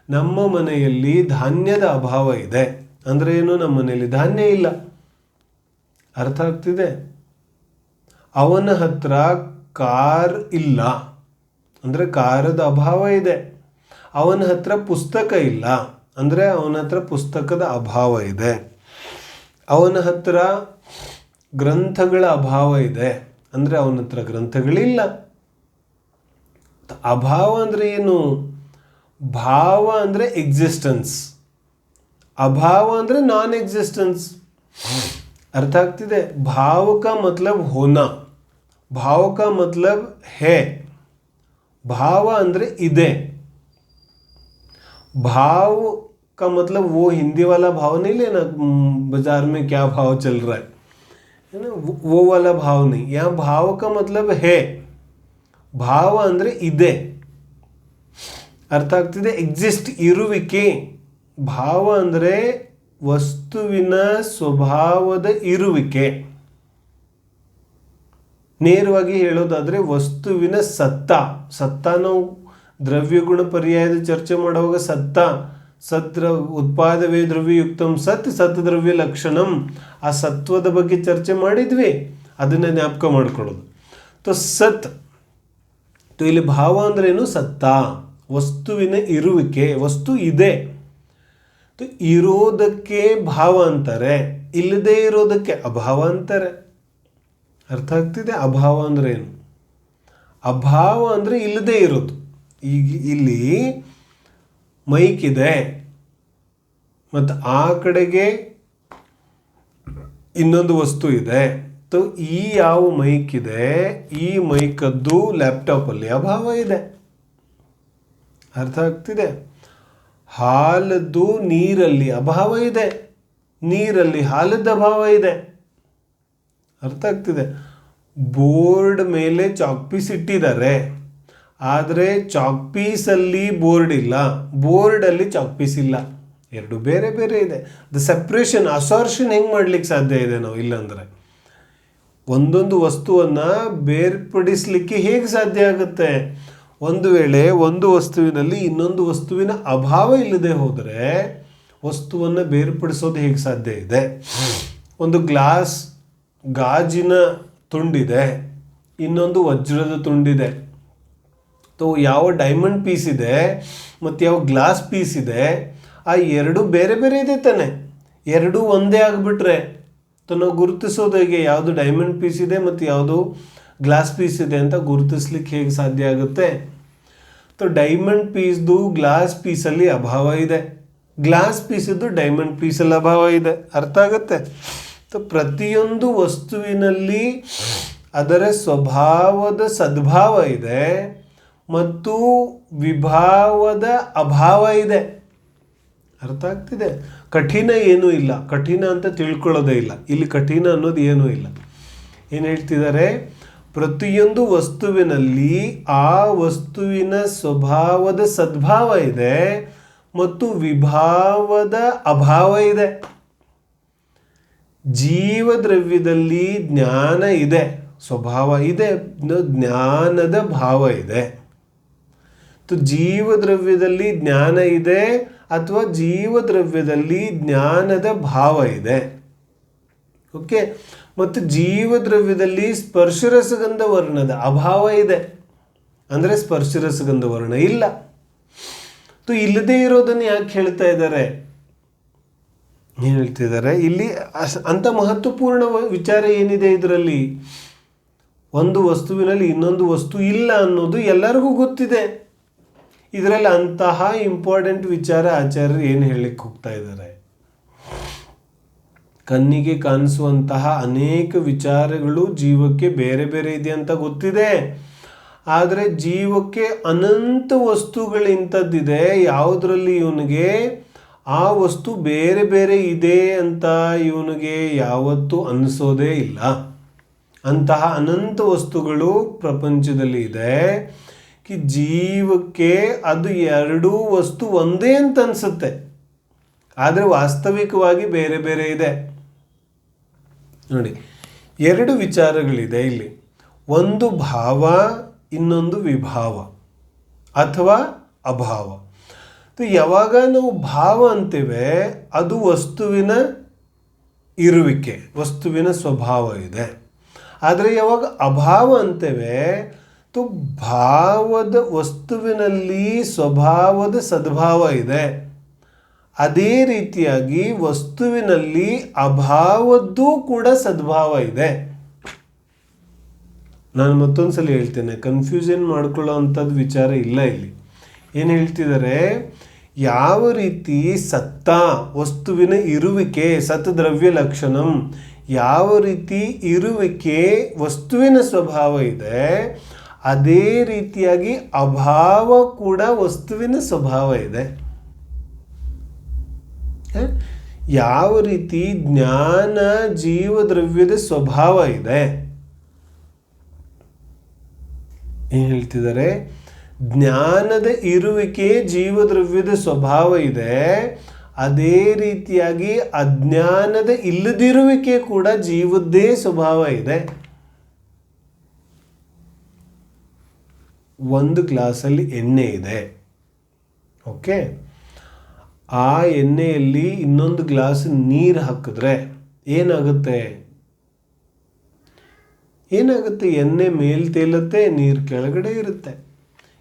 ನಮ್ಮ ಮನೆಯಲ್ಲಿ ಧಾನ್ಯದ ಅಭಾವ ಇದೆ ಅಂದರೆ ಏನು, ನಮ್ಮ ಮನೆಯಲ್ಲಿ ಧಾನ್ಯ ಇಲ್ಲ. ಅರ್ಥ ಆಗ್ತಿದೆ. ಅವನ ಹತ್ರ ಕಾರ್ ಇಲ್ಲ ಅಂದರೆ ಕಾರದ ಅಭಾವ ಇದೆ. ಅವನ ಹತ್ರ ಪುಸ್ತಕ ಇಲ್ಲ ಅಂದರೆ ಅವನ ಹತ್ರ ಪುಸ್ತಕದ ಅಭಾವ ಇದೆ. ಅವನ ಹತ್ರ ಗ್ರಂಥಗಳ ಅಭಾವ ಇದೆ ಅಂದರೆ ಅವನ ಹತ್ರ ಗ್ರಂಥಗಳಿಲ್ಲ. ಅಭಾವ ಅಂದರೆ ಏನು, ಭಾವ ಅಂದರೆ ಎಕ್ಸಿಸ್ಟೆನ್ಸ್, ಅಭಾವ ಅಂದರೆ ನಾನ್ ಎಕ್ಸಿಸ್ಟೆನ್ಸ್. ಅರ್ಥ ಆಗ್ತಿದೆ. भाव का मतलब होना, भाव का मतलब है, भाव ಅಂದ್ರೆ ಇದೆ. भाव का मतलब वो हिंदी वाला भाव नहीं लेना बाजार में क्या भाव चल रहा है ना, वो वाला भाव नहीं. यहाँ भाव का मतलब है, ಭಾವ ಅಂದರೆ ಇದೆ. ಅರ್ಥ ಆಗ್ತಿದೆ. ಎಕ್ಸಿಸ್ಟ್ ಇರುವಿಕೆ. ಭಾವ ಅಂದರೆ ವಸ್ತುವಿನ ಸ್ವಭಾವದ ಇರುವಿಕೆ. ನೇರವಾಗಿ ಹೇಳೋದಾದರೆ ವಸ್ತುವಿನ ಸತ್ತ ನಾವು ದ್ರವ್ಯಗುಣ ಪರ್ಯಾಯದ ಚರ್ಚೆ ಮಾಡುವಾಗ ಸತ್ ಉತ್ಪಾದವೇ ದ್ರವ್ಯಯುಕ್ತಂ ಸತ್ ದ್ರವ್ಯ ಲಕ್ಷಣಂ, ಆ ಸತ್ವದ ಬಗ್ಗೆ ಚರ್ಚೆ ಮಾಡಿದ್ವಿ, ಅದನ್ನು ಜ್ಞಾಪಕ ಮಾಡ್ಕೊಳ್ಳೋದು. ಸತ್ ಇಲ್ಲಿ ಭಾವ ಅಂದ್ರೆ ಏನು, ಸತ್ತ, ವಸ್ತುವಿನ ಇರುವಿಕೆ. ವಸ್ತು ಇದೆ, ಇರೋದಕ್ಕೆ ಭಾವ ಅಂತಾರೆ, ಇಲ್ಲದೆ ಇರೋದಕ್ಕೆ ಅಭಾವ ಅಂತಾರೆ. ಅರ್ಥ ಆಗ್ತಿದೆ. ಅಭಾವ ಅಂದ್ರೆ ಏನು, ಅಭಾವ ಅಂದರೆ ಇಲ್ಲದೆ ಇರೋದು. ಈಗ ಇಲ್ಲಿ ಮೈಕ್ ಇದೆ ಮತ್ತು ಆ ಕಡೆಗೆ ಇನ್ನೊಂದು ವಸ್ತು ಇದೆ. ಈ ಯಾವ ಮೈಕ್ ಇದೆ, ಈ ಮೈಕದ್ದು ಲ್ಯಾಪ್ಟಾಪಲ್ಲಿ ಅಭಾವ ಇದೆ. ಅರ್ಥ ಆಗ್ತಿದೆ. ಹಾಲದ್ದು ನೀರಲ್ಲಿ ಅಭಾವ ಇದೆ, ನೀರಲ್ಲಿ ಹಾಲದ ಅಭಾವ ಇದೆ. ಅರ್ಥ ಆಗ್ತಿದೆ. ಬೋರ್ಡ್ ಮೇಲೆ ಚಾಕ್ ಪೀಸ್ ಇಟ್ಟಿದ್ದಾರೆ, ಆದರೆ ಚಾಕ್ ಪೀಸಲ್ಲಿ ಬೋರ್ಡ್ ಇಲ್ಲ, ಬೋರ್ಡಲ್ಲಿ ಚಾಕ್ ಪೀಸ್ ಇಲ್ಲ. ಎರಡು ಬೇರೆ ಬೇರೆ ಇದೆ. ದ ಸೆಪ್ರೇಷನ್, ಅಸಾರ್ಷನ್ ಹೆಂಗೆ ಮಾಡ್ಲಿಕ್ಕೆ ಸಾಧ್ಯ ಇದೆ ನಾವು ಇಲ್ಲಾಂದರೆ? ಒಂದೊಂದು ವಸ್ತುವನ್ನು ಬೇರ್ಪಡಿಸಲಿಕ್ಕೆ ಹೇಗೆ ಸಾಧ್ಯ ಆಗುತ್ತೆ? ಒಂದು ವೇಳೆ ಒಂದು ವಸ್ತುವಿನಲ್ಲಿ ಇನ್ನೊಂದು ವಸ್ತುವಿನ ಅಭಾವ ಇಲ್ಲದೆ ಹೋದರೆ ವಸ್ತುವನ್ನು ಬೇರ್ಪಡಿಸೋದು ಹೇಗೆ ಸಾಧ್ಯ ಇದೆ? ಒಂದು ಗಾಜಿನ ತುಂಡಿದೆ, ಇನ್ನೊಂದು ವಜ್ರದ ತುಂಡಿದೆ. ಯಾವ ಡೈಮಂಡ್ ಪೀಸ್ ಇದೆ ಮತ್ತು ಯಾವ ಗ್ಲಾಸ್ ಪೀಸ್ ಇದೆ, ಆ ಎರಡು ಬೇರೆ ಬೇರೆ ಇದೆ ತಾನೆ. ಎರಡು ಒಂದೇ ಆಗಿಬಿಟ್ರೆ ನಾವು ಗುರುತಿಸೋದು ಹೇಗೆ? ಯಾವುದು ಡೈಮಂಡ್ ಪೀಸ್ ಇದೆ ಮತ್ತು ಯಾವುದು ಗ್ಲಾಸ್ ಪೀಸ್ ಇದೆ ಅಂತ ಗುರುತಿಸ್ಲಿಕ್ಕೆ ಹೇಗೆ ಸಾಧ್ಯ ಆಗುತ್ತೆ? ಡೈಮಂಡ್ ಪೀಸ್ದು ಗ್ಲಾಸ್ ಪೀಸಲ್ಲಿ ಅಭಾವ ಇದೆ, ಗ್ಲಾಸ್ ಪೀಸದ್ದು ಡೈಮಂಡ್ ಪೀಸಲ್ಲಿ ಅಭಾವ ಇದೆ. ಅರ್ಥ ಆಗುತ್ತೆ. ಪ್ರತಿಯೊಂದು ವಸ್ತುವಿನಲ್ಲಿ ಅದರ ಸ್ವಭಾವದ ಸದ್ಭಾವ ಇದೆ ಮತ್ತು ವಿಭಾವದ ಅಭಾವ ಇದೆ. ಅರ್ಥ ಆಗ್ತಿದೆ. ಕಠಿಣ ಏನೂ ಇಲ್ಲ, ಕಠಿಣ ಅಂತ ತಿಳ್ಕೊಳ್ಳೋದೇ ಇಲ್ಲ ಇಲ್ಲಿ. ಕಠಿಣ ಅನ್ನೋದು ಏನೂ ಇಲ್ಲ. ಏನು ಹೇಳ್ತಿದ್ದಾರೆ? ಪ್ರತಿಯೊಂದು ವಸ್ತುವಿನಲ್ಲಿ ಆ ವಸ್ತುವಿನ ಸ್ವಭಾವದ ಸದ್ಭಾವ ಇದೆ ಮತ್ತು ವಿಭಾವದ ಅಭಾವ ಇದೆ. ಜೀವದ್ರವ್ಯದಲ್ಲಿ ಜ್ಞಾನ ಇದೆ, ಸ್ವಭಾವ ಇದೆ, ಜ್ಞಾನದ ಭಾವ ಇದೆ. ಜೀವದ್ರವ್ಯದಲ್ಲಿ ಜ್ಞಾನ ಇದೆ ಅಥವಾ ಜೀವದ್ರವ್ಯದಲ್ಲಿ ಜ್ಞಾನದ ಭಾವ ಇದೆ. ಓಕೆ. ಮತ್ತು ಜೀವದ್ರವ್ಯದಲ್ಲಿ ಸ್ಪರ್ಶರಸಗಂಧ ವರ್ಣದ ಅಭಾವ ಇದೆ, ಅಂದರೆ ಸ್ಪರ್ಶರಸಗಂಧ ವರ್ಣ ಇಲ್ಲ. ಇಲ್ಲದೇ ಇರೋದನ್ನು ಯಾಕೆ ಹೇಳ್ತಾ ಇದ್ದಾರೆ? ಏನು ಹೇಳ್ತಿದ್ದಾರೆ ಇಲ್ಲಿ? ಅಂಥ ಮಹತ್ವಪೂರ್ಣ ವಿಚಾರ ಏನಿದೆ ಇದರಲ್ಲಿ? ಒಂದು ವಸ್ತುವಿನಲ್ಲಿ ಇನ್ನೊಂದು ವಸ್ತು ಇಲ್ಲ ಅನ್ನೋದು ಎಲ್ಲರಿಗೂ ಗೊತ್ತಿದೆ. ಇದರಲ್ಲಿ ಅಂತಹ ಇಂಪಾರ್ಟೆಂಟ್ ವಿಚಾರ ಆಚಾರ್ಯರು ಏನು ಹೇಳಲಿಕ್ಕೆ ಹೋಗ್ತಾ ಇದ್ದಾರೆ? ಕಣ್ಣಿಗೆ ಕಾಣಿಸುವಂತಹ ಅನೇಕ ವಿಚಾರಗಳು ಜೀವಕ್ಕೆ ಬೇರೆ ಬೇರೆ ಇದೆ ಅಂತ ಗೊತ್ತಿದೆ. ಆದರೆ ಜೀವಕ್ಕೆ ಅನಂತ ವಸ್ತುಗಳಿಂಥದ್ದಿದೆ, ಯಾವುದರಲ್ಲಿ ಇವನಿಗೆ ಆ ವಸ್ತು ಬೇರೆ ಬೇರೆ ಇದೆ ಅಂತ ಇವನಿಗೆ ಯಾವತ್ತೂ ಅನಿಸೋದೇ ಇಲ್ಲ. ಅಂತಹ ಅನಂತ ವಸ್ತುಗಳು ಪ್ರಪಂಚದಲ್ಲಿ ಇದೆ. ಜೀವಕ್ಕೆ ಅದು ಎರಡೂ ವಸ್ತು ಒಂದೇ ಅಂತ ಅನಿಸುತ್ತೆ, ಆದರೆ ವಾಸ್ತವಿಕವಾಗಿ ಬೇರೆ ಬೇರೆ ಇದೆ. ನೋಡಿ, ಎರಡು ವಿಚಾರಗಳಿದೆ ಇಲ್ಲಿ. ಒಂದು ಭಾವ, ಇನ್ನೊಂದು ವಿಭಾವ ಅಥವಾ ಅಭಾವ. ಯಾವಾಗ ನಾವು ಭಾವ ಅಂತೇವೆ ಅದು ವಸ್ತುವಿನ ಇರುವಿಕೆ, ವಸ್ತುವಿನ ಸ್ವಭಾವ ಇದೆ. ಆದರೆ ಯಾವಾಗ ಅಭಾವ ಅಂತೇವೆ ಭಾವದ ವಸ್ತುವಿನಲ್ಲಿ ಸ್ವಭಾವದ ಸದ್ಭಾವ ಇದೆ. ಅದೇ ರೀತಿಯಾಗಿ ವಸ್ತುವಿನಲ್ಲಿ ಅಭಾವದ್ದು ಕೂಡ ಸದ್ಭಾವ ಇದೆ. ನಾನು ಮತ್ತೊಂದ್ಸಲ ಹೇಳ್ತೇನೆ, ಕನ್ಫ್ಯೂಷನ್ ಮಾಡ್ಕೊಳ್ಳೋ ಅಂಥದ್ದು ವಿಚಾರ ಇಲ್ಲ ಇಲ್ಲಿ. ಏನು ಹೇಳ್ತಿದ್ದಾರೆ? ಯಾವ ರೀತಿ ಸತ್ತ ವಸ್ತುವಿನ ಇರುವಿಕೆ ಸತ್ ದ್ರವ್ಯ ಲಕ್ಷಣಂ, ಯಾವ ರೀತಿ ಇರುವಿಕೆ ವಸ್ತುವಿನ ಸ್ವಭಾವ ಇದೆ, ಅದೇ ರೀತಿಯಾಗಿ ಅಭಾವ ಕೂಡ ವಸ್ತುವಿನ ಸ್ವಭಾವ ಇದೆ. ಯಾವ ರೀತಿ ಜ್ಞಾನ ಜೀವದ್ರವ್ಯದ ಸ್ವಭಾವ ಇದೆ, ಏನು ಹೇಳ್ತಿದ್ದಾರೆ? ಜ್ಞಾನದ ಇರುವಿಕೆ ಜೀವದ್ರವ್ಯದ ಸ್ವಭಾವ ಇದೆ, ಅದೇ ರೀತಿಯಾಗಿ ಅಜ್ಞಾನದ ಇಲ್ಲದಿರುವಿಕೆ ಕೂಡ ಜೀವದ್ದೇ ಸ್ವಭಾವ ಇದೆ. ಒಂದು ಗ್ಲಾಸಲ್ಲಿ ಎಣ್ಣೆ ಇದೆ, ಓಕೆ? ಆ ಎಣ್ಣೆಯಲ್ಲಿ ಇನ್ನೊಂದು ಗ್ಲಾಸ್ ನೀರು ಹಾಕಿದ್ರೆ ಏನಾಗುತ್ತೆ? ಎಣ್ಣೆ ಮೇಲೆ ತೇಲುತ್ತೆ, ನೀರು ಕೆಳಗಡೆ ಇರುತ್ತೆ.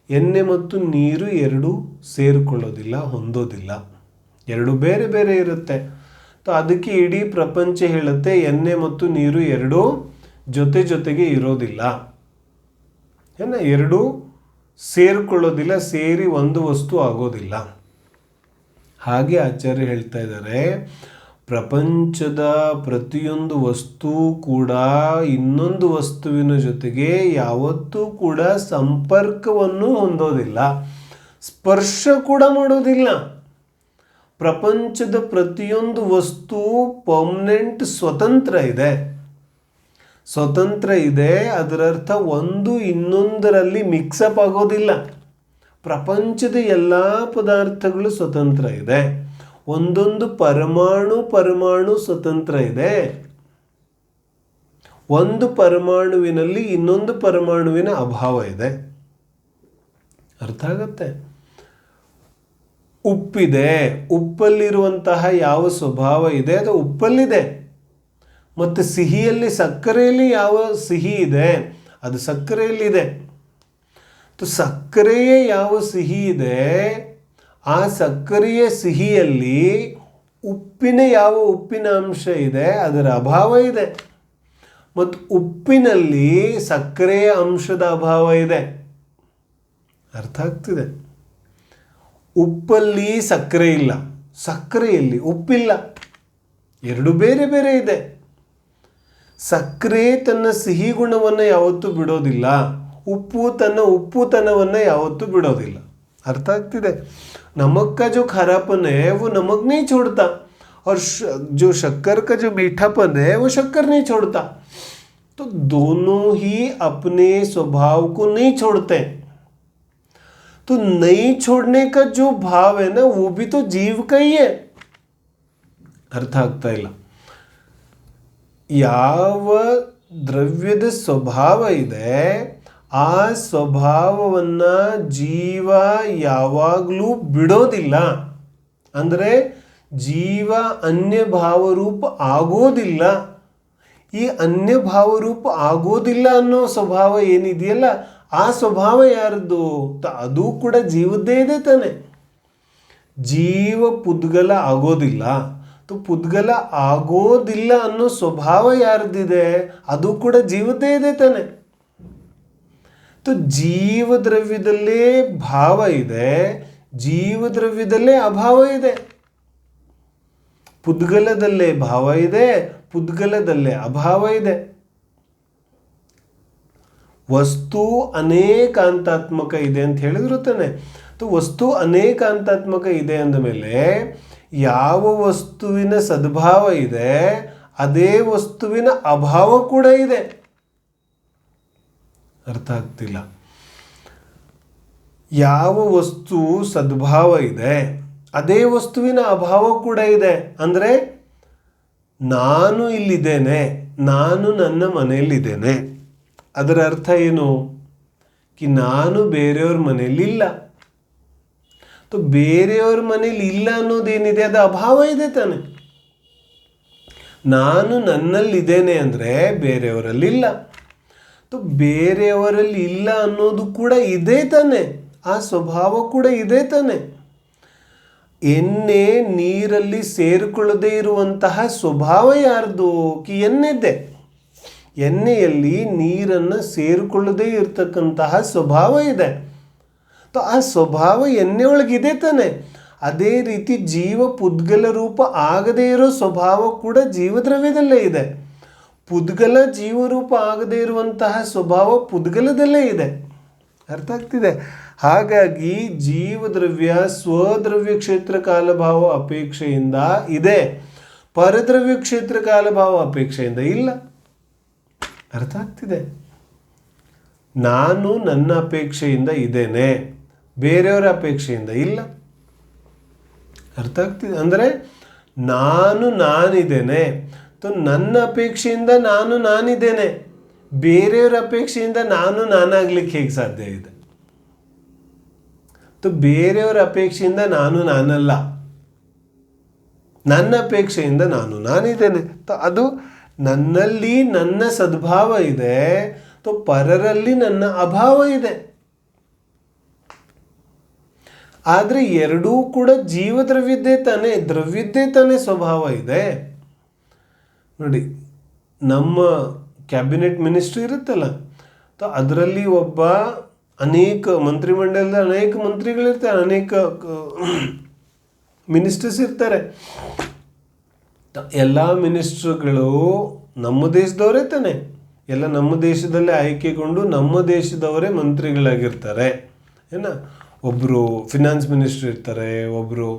ಎಣ್ಣೆ ಮತ್ತು ನೀರು ಎರಡೂ ಸೇರಿಕೊಳ್ಳೋದಿಲ್ಲ, ಹೊಂದೋದಿಲ್ಲ, ಎರಡು ಬೇರೆ ಬೇರೆ ಇರುತ್ತೆ. ಅದಕ್ಕೆ ಇಡೀ ಪ್ರಪಂಚ ಹೇಳುತ್ತೆ ಎಣ್ಣೆ ಮತ್ತು ನೀರು ಎರಡೂ ಜೊತೆಗೆ ಇರೋದಿಲ್ಲ, ಎರಡೂ ಸೇರಿಕೊಳ್ಳೋದಿಲ್ಲ, ಸೇರಿ ಒಂದು ವಸ್ತು ಆಗೋದಿಲ್ಲ. ಹಾಗೆ ಆಚಾರ್ಯ ಹೇಳ್ತಾ ಇದ್ದಾರೆ, ಪ್ರಪಂಚದ ಪ್ರತಿಯೊಂದು ವಸ್ತು ಕೂಡ ಇನ್ನೊಂದು ವಸ್ತುವಿನ ಜೊತೆಗೆ ಯಾವತ್ತೂ ಕೂಡ ಸಂಪರ್ಕವನ್ನು ಹೊಂದೋದಿಲ್ಲ, ಸ್ಪರ್ಶ ಕೂಡ ಮಾಡೋದಿಲ್ಲ. ಪ್ರಪಂಚದ ಪ್ರತಿಯೊಂದು ವಸ್ತು ಪರ್ಮನೆಂಟ್ ಸ್ವತಂತ್ರ ಇದೆ. ಅದರರ್ಥ ಒಂದು ಇನ್ನೊಂದರಲ್ಲಿ ಮಿಕ್ಸಪ್ ಆಗೋದಿಲ್ಲ. ಪ್ರಪಂಚದ ಎಲ್ಲ ಪದಾರ್ಥಗಳು ಸ್ವತಂತ್ರ ಇದೆ. ಒಂದೊಂದು ಪರಮಾಣು ಸ್ವತಂತ್ರ ಇದೆ. ಒಂದು ಪರಮಾಣುವಿನಲ್ಲಿ ಇನ್ನೊಂದು ಪರಮಾಣುವಿನ ಅಭಾವ ಇದೆ. ಅರ್ಥ ಆಗತ್ತೆ? ಉಪ್ಪಿದೆ, ಉಪ್ಪಲ್ಲಿರುವಂತಹ ಯಾವ ಸ್ವಭಾವ ಇದೆ ಅದು ಉಪ್ಪಲ್ಲಿದೆ. ಮತ್ತು ಸಿಹಿಯಲ್ಲಿ, ಸಕ್ಕರೆಯಲ್ಲಿ ಯಾವ ಸಿಹಿ ಇದೆ ಅದು ಸಕ್ಕರೆಯಲ್ಲಿದೆ. ಸಕ್ಕರೆಯ ಯಾವ ಸಿಹಿ ಇದೆ ಆ ಸಕ್ಕರೆಯ ಸಿಹಿಯಲ್ಲಿ ಉಪ್ಪಿನ ಯಾವ ಉಪ್ಪಿನ ಅಂಶ ಇದೆ ಅದರ ಅಭಾವ ಇದೆ. ಮತ್ತು ಉಪ್ಪಿನಲ್ಲಿ ಸಕ್ಕರೆಯ ಅಂಶದ ಅಭಾವ ಇದೆ. ಅರ್ಥ ಆಗ್ತಿದೆ? ಉಪ್ಪಲ್ಲಿ ಸಕ್ಕರೆ ಇಲ್ಲ, ಸಕ್ಕರೆಯಲ್ಲಿ ಉಪ್ಪಿಲ್ಲ, ಎರಡು ಬೇರೆ ಬೇರೆ ಇದೆ. ಸಕ್ಕರೆ ತನ್ನ ಸಿಹಿ ಗುಣವನ್ನು ಯಾವತ್ತೂ ಬಿಡೋದಿಲ್ಲ, ಉಪ್ಪು ತನ್ನ ಉಪ್ಪುತನವನ್ನು ಯಾವತ್ತೂ ಬಿಡೋದಿಲ್ಲ. अर्थ ಆಗ್ತಿದೆ? नमक का जो खारापन है वो नमक नहीं छोड़ता और जो शक्कर का जो मीठापन है वो शक्कर नहीं छोड़ता. तो दोनों ही अपने स्वभाव को नहीं छोड़ते. तो नहीं छोड़ने का जो भाव है ना वो भी तो जीव का ही है. अर्थ ಆಗ್ತಾ ಇಲ್ಲ? ಯಾವ ದ್ರವ್ಯದ ಸ್ವಭಾವ ಇದೆ ಆ ಸ್ವಭಾವವನ್ನು ಜೀವ ಯಾವಾಗಲೂ ಬಿಡೋದಿಲ್ಲ. ಅಂದರೆ ಜೀವ ಅನ್ಯ ಭಾವರೂಪ ಆಗೋದಿಲ್ಲ. ಈ ಅನ್ಯ ಭಾವರೂಪ ಆಗೋದಿಲ್ಲ ಅನ್ನೋ ಸ್ವಭಾವ ಏನಿದೆಯಲ್ಲ ಆ ಸ್ವಭಾವ ಯಾರದ್ದು? ಅದು ಕೂಡ ಜೀವದ್ದೇ ಇದೆ ತಾನೆ. ಜೀವ ಪುದ್ಗಲ ಆಗೋದಿಲ್ಲ, ಪುದ್ಗಲ ಆಗೋದಿಲ್ಲ ಅನ್ನೋ ಸ್ವಭಾವ ಯಾರ್ದಿದೆ? ಅದು ಕೂಡ ಜೀವದ್ದೇ ಇದೆ ತಾನೆ. ಜೀವದ್ರವ್ಯದಲ್ಲೇ ಭಾವ ಇದೆ, ಜೀವದ್ರವ್ಯದಲ್ಲೇ ಅಭಾವ ಇದೆ. ಪುದ್ಗಲದಲ್ಲೇ ಭಾವ ಇದೆ, ಪುದ್ಗಲದಲ್ಲೇ ಅಭಾವ ಇದೆ. ವಸ್ತು ಅನೇಕಾಂತಾತ್ಮಕ ಇದೆ ಅಂತ ಹೇಳಿದ್ರು ತಾನೆ. ವಸ್ತು ಅನೇಕಾಂತಾತ್ಮಕ ಇದೆ ಅಂದಮೇಲೆ ಯಾವ ವಸ್ತುವಿನ ಸದ್ಭಾವ ಇದೆ ಅದೇ ವಸ್ತುವಿನ ಅಭಾವ ಕೂಡ ಇದೆ. ಅರ್ಥ ಆಗ್ತಿಲ್ಲ. ಯಾವ ವಸ್ತು ಸದ್ಭಾವ ಇದೆ ಅದೇ ವಸ್ತುವಿನ ಅಭಾವ ಕೂಡ ಇದೆ. ಅಂದರೆ ನಾನು ಇಲ್ಲಿದ್ದೇನೆ, ನಾನು ನನ್ನ ಮನೆಯಲ್ಲಿದ್ದೇನೆ. ಅದರ ಅರ್ಥ ಏನು? ನಾನು ಬೇರೆಯವ್ರ ಮನೆಯಲ್ಲಿಲ್ಲ. ಬೇರೆಯವ್ರ ಮನೇಲಿ ಇಲ್ಲ ಅನ್ನೋದೇನಿದೆ ಅದು ಅಭಾವ ಇದೆ ತಾನೆ. ನಾನು ನನ್ನಲ್ಲಿದ್ದೇನೆ ಅಂದರೆ ಬೇರೆಯವರಲ್ಲಿಲ್ಲ. ಬೇರೆಯವರಲ್ಲಿ ಇಲ್ಲ ಅನ್ನೋದು ಕೂಡ ಇದೆ ತಾನೆ, ಆ ಸ್ವಭಾವ ಕೂಡ ಇದೆ ತಾನೆ. ಎಣ್ಣೆ ನೀರಲ್ಲಿ ಸೇರಿಕೊಳ್ಳದೇ ಇರುವಂತಹ ಸ್ವಭಾವ ಯಾರ್ದು? ಎಣ್ಣೆದ್ದೆ. ಎಣ್ಣೆಯಲ್ಲಿ ನೀರನ್ನು ಸೇರಿಕೊಳ್ಳದೇ ಇರತಕ್ಕಂತಹ ಸ್ವಭಾವ ಇದೆ. ಆ ಸ್ವಭಾವ ಎಣ್ಣೆ ಒಳಗಿದೆ ತಾನೆ. ಅದೇ ರೀತಿ ಜೀವ ಪುದ್ಗಲ ರೂಪ ಆಗದೇ ಇರೋ ಸ್ವಭಾವ ಕೂಡ ಜೀವದ್ರವ್ಯದಲ್ಲೇ ಇದೆ. ಪುದ್ಗಲ ಜೀವರೂಪ ಆಗದೇ ಇರುವಂತಹ ಸ್ವಭಾವ ಪುದ್ಗಲದಲ್ಲೇ ಇದೆ. ಅರ್ಥ ಆಗ್ತಿದೆ? ಹಾಗಾಗಿ ಜೀವದ್ರವ್ಯ ಸ್ವದ್ರವ್ಯ ಕ್ಷೇತ್ರ ಕಾಲಭಾವ ಅಪೇಕ್ಷೆಯಿಂದ ಇದೆ, ಪರದ್ರವ್ಯ ಕ್ಷೇತ್ರ ಕಾಲಭಾವ ಅಪೇಕ್ಷೆಯಿಂದ ಇಲ್ಲ. ಅರ್ಥ ಆಗ್ತಿದೆ? ನಾನು ನನ್ನ ಅಪೇಕ್ಷೆಯಿಂದ ಇದ್ದೇನೆ, ಬೇರೆಯವರ ಅಪೇಕ್ಷೆಯಿಂದ ಇಲ್ಲ. ಅರ್ಥ ಆಗ್ತಿದೆ? ಅಂದರೆ ನಾನಿದ್ದೇನೆ, ನನ್ನ ಅಪೇಕ್ಷೆಯಿಂದ ನಾನಿದ್ದೇನೆ, ಬೇರೆಯವರ ಅಪೇಕ್ಷೆಯಿಂದ ನಾನಾಗ್ಲಿಕ್ಕೆ ಹೇಗೆ ಸಾಧ್ಯ ಇದೆ? ಬೇರೆಯವರ ಅಪೇಕ್ಷೆಯಿಂದ ನಾನಲ್ಲ, ನನ್ನ ಅಪೇಕ್ಷೆಯಿಂದ ನಾನಿದ್ದೇನೆ. ಅದು ನನ್ನಲ್ಲಿ ನನ್ನ ಸದ್ಭಾವ ಇದೆ, ಪರರಲ್ಲಿ ನನ್ನ ಅಭಾವ ಇದೆ. ಆದರೆ ಎರಡೂ ಕೂಡ ಜೀವದ್ರವ್ಯದ್ದೇ ತಾನೆ, ದ್ರವ್ಯದ್ದೇ ತಾನೆ ಸ್ವಭಾವ ಇದೆ. ನೋಡಿ, ನಮ್ಮ ಕ್ಯಾಬಿನೆಟ್ ಮಿನಿಸ್ಟ್ರಿ ಇರುತ್ತಲ್ಲ, ಅದರಲ್ಲಿ ಅನೇಕ ಮಂತ್ರಿಮಂಡಲದ ಅನೇಕ ಮಂತ್ರಿಗಳಿರ್ತಾರೆ, ಅನೇಕ ಮಿನಿಸ್ಟರ್ಸ್ ಇರ್ತಾರೆ. ಎಲ್ಲ ಮಿನಿಸ್ಟ್ರುಗಳು ನಮ್ಮ ದೇಶದವರೇ ತಾನೆ. ಎಲ್ಲ ನಮ್ಮ ದೇಶದಲ್ಲೇ ಆಯ್ಕೆಗೊಂಡು ನಮ್ಮ ದೇಶದವರೇ ಮಂತ್ರಿಗಳಾಗಿರ್ತಾರೆ. ಒಬ್ಬರು ಫಿನಾನ್ಸ್ ಮಿನಿಸ್ಟ್ರಿ ಇರ್ತಾರೆ, ಒಬ್ಬರು